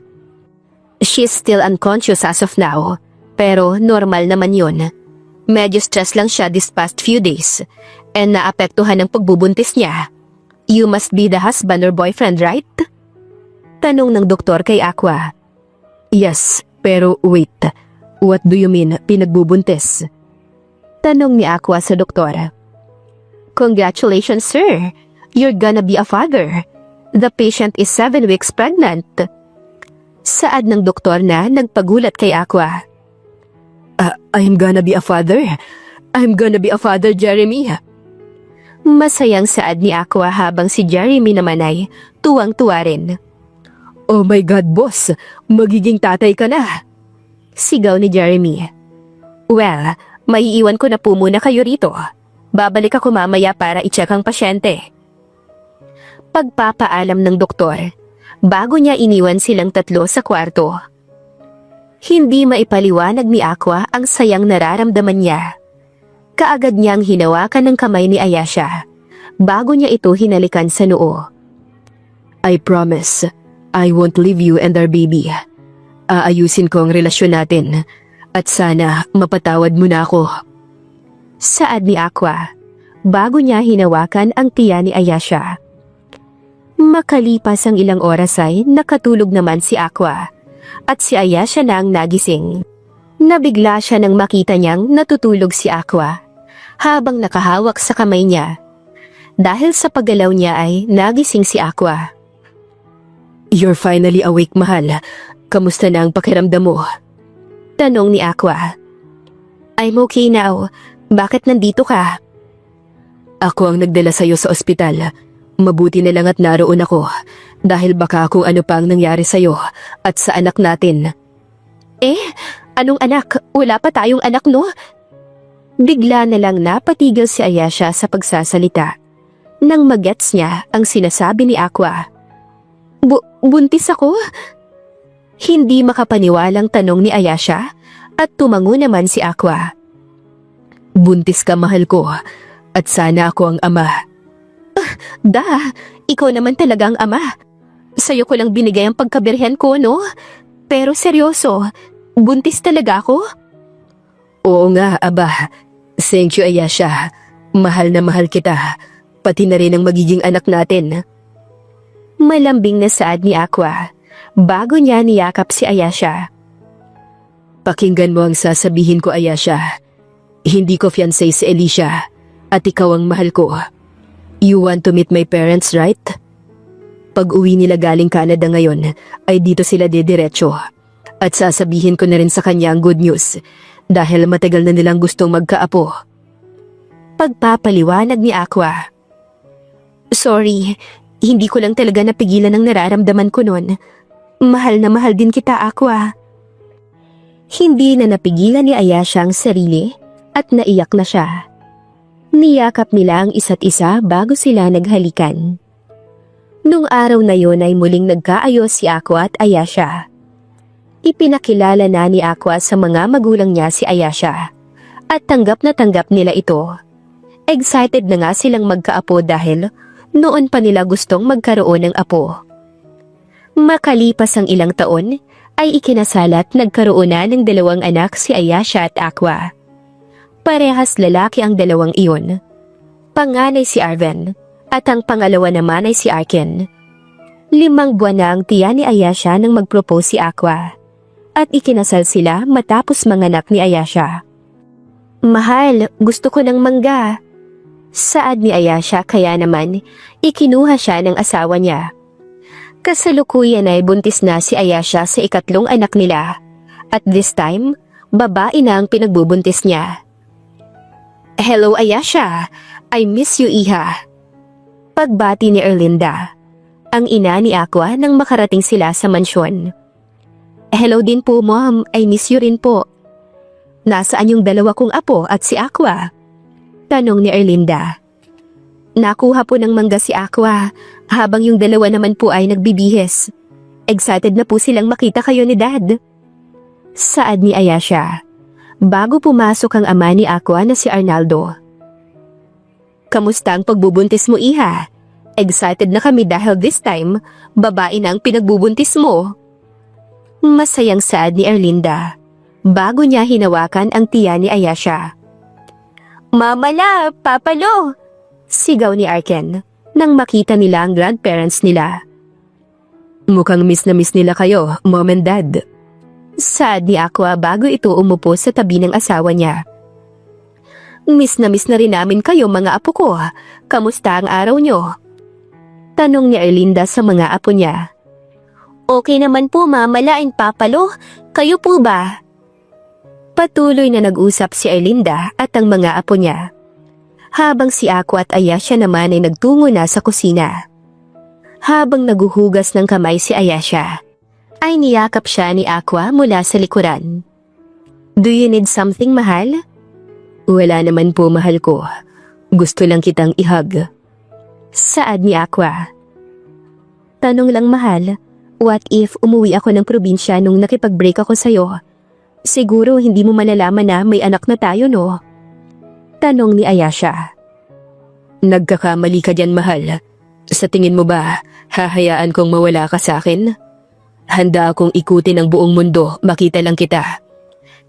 She's still unconscious as of now, pero normal naman yun. Medyo stress lang siya this past few days and naapektuhan ng pagbubuntis niya. You must be the husband or boyfriend, right? Tanong ng doktor kay Aqua. Yes, pero wait. What do you mean, pinagbubuntis? Tanong ni Aqua sa doktor. Congratulations, sir. You're gonna be a father. The patient is 7 weeks pregnant. Saad ng doktor na nagpagulat kay Aqua. I'm gonna be a father. I'm gonna be a father, Jeremy. Masayang saad ni Aqua habang si Jeremy naman ay tuwang-tuwa rin. Oh my God, boss. Magiging tatay ka na. Sigaw ni Jeremy. Well, maiiwan ko na po muna kayo rito. Babalik ako mamaya para i-check ang pasyente. Pagpapaalam ng doktor, bago niya iniwan silang tatlo sa kwarto. Hindi maipaliwanag ni Aqua ang sayang nararamdaman niya. Kaagad niyang hinawakan ng kamay ni Ayasha, bago niya ito hinalikan sa noo. I promise, I won't leave you and our baby. Aayusin ko ang relasyon natin, at sana mapatawad mo na ako. Saad ni Aqua, bago niya hinawakan ang tiyan ni Ayasha. Makalipas ang ilang oras ay nakatulog naman si Aqua, at si Ayasha na ang nagising. Nabigla siya nang makita niyang natutulog si Aqua, habang nakahawak sa kamay niya. Dahil sa paggalaw niya ay nagising si Aqua. You're finally awake, mahal. Kamusta na ang pakiramdam mo? Tanong ni Aqua. I'm okay now. Bakit nandito ka? Ako ang nagdala sa'yo sa ospital. Mabuti na lang at naroon ako dahil baka kung ano pa ang nangyari sa'yo at sa anak natin. Anong anak? Wala pa tayong anak, no? Bigla na lang napatigil si Ayesha sa pagsasalita. Nang magets niya ang sinasabi ni Aqua. Buntis ako? Hindi makapaniwalang tanong ni Ayesha at tumango naman si Aqua. Buntis ka, mahal ko, at sana ako ang ama. Ikaw naman talaga ang ama. Sa'yo ko lang binigay ang pagkabirhen ko, no? Pero seryoso, buntis talaga ako? Oo nga, aba. Thank you, Ayesha. Mahal na mahal kita, pati na rin ang magiging anak natin. Malambing na saad ni Aqua bago niya niyakap si Ayesha. Pakinggan mo ang sasabihin ko, Ayesha. Hindi ko fiancé si Alicia at ikaw ang mahal ko. You want to meet my parents, right? Pag uwi nila galing Canada ngayon, ay dito sila didiretso. At sasabihin ko na rin sa kanya ang good news dahil matagal na nilang gustong magkaapo. Pagpapaliwanag ni Aqua. Sorry, hindi ko lang talaga napigilan ang nararamdaman ko noon. Mahal na mahal din kita, Aqua. Hindi na napigilan ni Ayesha ang sarili at naiyak na siya. Niyakap nila ang isa't isa bago sila naghalikan. Nung araw na yon ay muling nagkaayos si Aqua at Ayesha. Ipinakilala na ni Aqua sa mga magulang niya si Ayesha at tanggap na tanggap nila ito. Excited na nga silang magkaapo dahil noon pa nila gustong magkaroon ng apo. Makalipas ang ilang taon ay ikinasal at nagkaroon na ng 2 anak si Ayesha at Aqua. Parehas lalaki ang 2 iyon. Panganay si Arven at ang pangalawa naman ay si Arken. 5 buwan na ang tiya ni Ayesha nang mag-propose si Aqua at ikinasal sila matapos manganak ni Ayesha. Mahal, gusto ko ng mangga. Saad ni Ayesha kaya naman ikinuha siya ng asawa niya. Kasalukuyan ay buntis na si Ayesha sa 3 anak nila at this time, babae na ang pinagbubuntis niya. Hello Ayesha, I miss you iha. Pagbati ni Erlinda, ang ina ni Aqua nang makarating sila sa mansyon. Hello din po mom, I miss you rin po. Nasaan yung 2 kong apo at si Aqua? Tanong ni Erlinda. Nakuha po ng mangga si Aqua, habang yung 2 naman po ay nagbibihis. Excited na po silang makita kayo ni Dad. Saad ni Ayesha, bago pumasok ang ama ni Aqua na si Arnaldo. Kamusta ang pagbubuntis mo iha? Excited na kami dahil this time, babae na ang pinagbubuntis mo. Masayang saad ni Erlinda, bago niya hinawakan ang tiya ni Ayesha. Mama la, Papa Lo! Sigaw ni Arken nang makita nila ang grandparents nila. Mukhang miss na miss nila kayo, Mom and Dad. Saad ni Aqua bago ito umupo sa tabi ng asawa niya. Miss na rin namin kayo mga apo ko. Kamusta ang araw nyo? Tanong ni Erlinda sa mga apo niya. Okay naman po Mama La and Papa Lo. Kayo po ba? Patuloy na nag-usap si Erlinda at ang mga apo niya. Habang si Aqua at Ayesha naman ay nagtungo na sa kusina. Habang naguhugas ng kamay si Ayesha, ay niyakap siya ni Aqua mula sa likuran. Do you need something, mahal? Wala naman po, mahal ko. Gusto lang kitang ihug. Saad ni Aqua. Tanong lang, mahal. What if umuwi ako ng probinsya nung nakipag-break ako sa'yo? Siguro hindi mo malalaman na may anak na tayo, no? Tanong ni Ayesha. Nagkakamali ka dyan, mahal. Sa tingin mo ba, hahayaan kong mawala ka sa akin? Handa akong ikutin ang buong mundo, makita lang kita.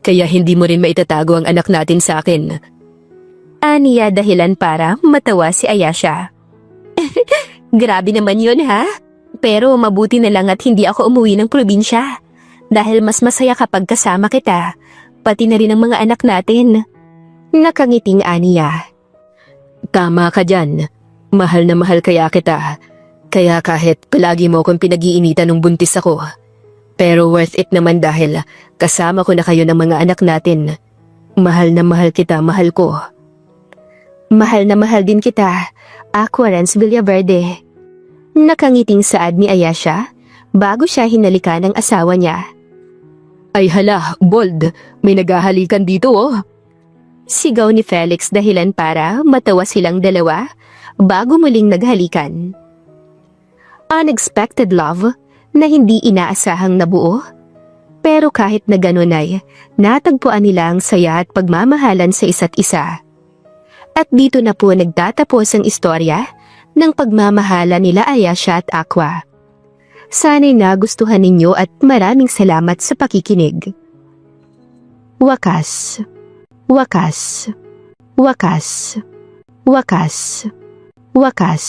Kaya hindi mo rin maitatago ang anak natin sa akin. Aniya dahilan para matawa si Ayesha. Grabe naman yun ha? Pero mabuti na lang at hindi ako umuwi ng probinsya. Dahil mas masaya kapag kasama kita, pati na rin ang mga anak natin. Nakangiting Aniya. Tama ka dyan. Mahal na mahal kaya kita. Kaya kahit palagi mo akong pinag-iinitan nung buntis ako. Pero worth it naman dahil kasama ko na kayo ng mga anak natin. Mahal na mahal kita, mahal ko. Mahal na mahal din kita, Aqua Renz Villaverde. Nakangiting saad ni Ayesha bago siya hinalikan ng asawa niya. Ay hala, Bold, may naghahalikan dito oh. Sigaw ni Felix dahilan para matawa silang dalawa bago muling naghalikan. Unexpected love na hindi inaasahang nabuo. Pero kahit na ganun ay, natagpuan nila ang saya at pagmamahalan sa isa't isa. At dito na po nagtatapos ang istorya ng pagmamahala nila Ayesha at Aqua. Sana'y nagustuhan ninyo at maraming salamat sa pakikinig. Wakas. Wakas. Wakas. Wakas. Wakas.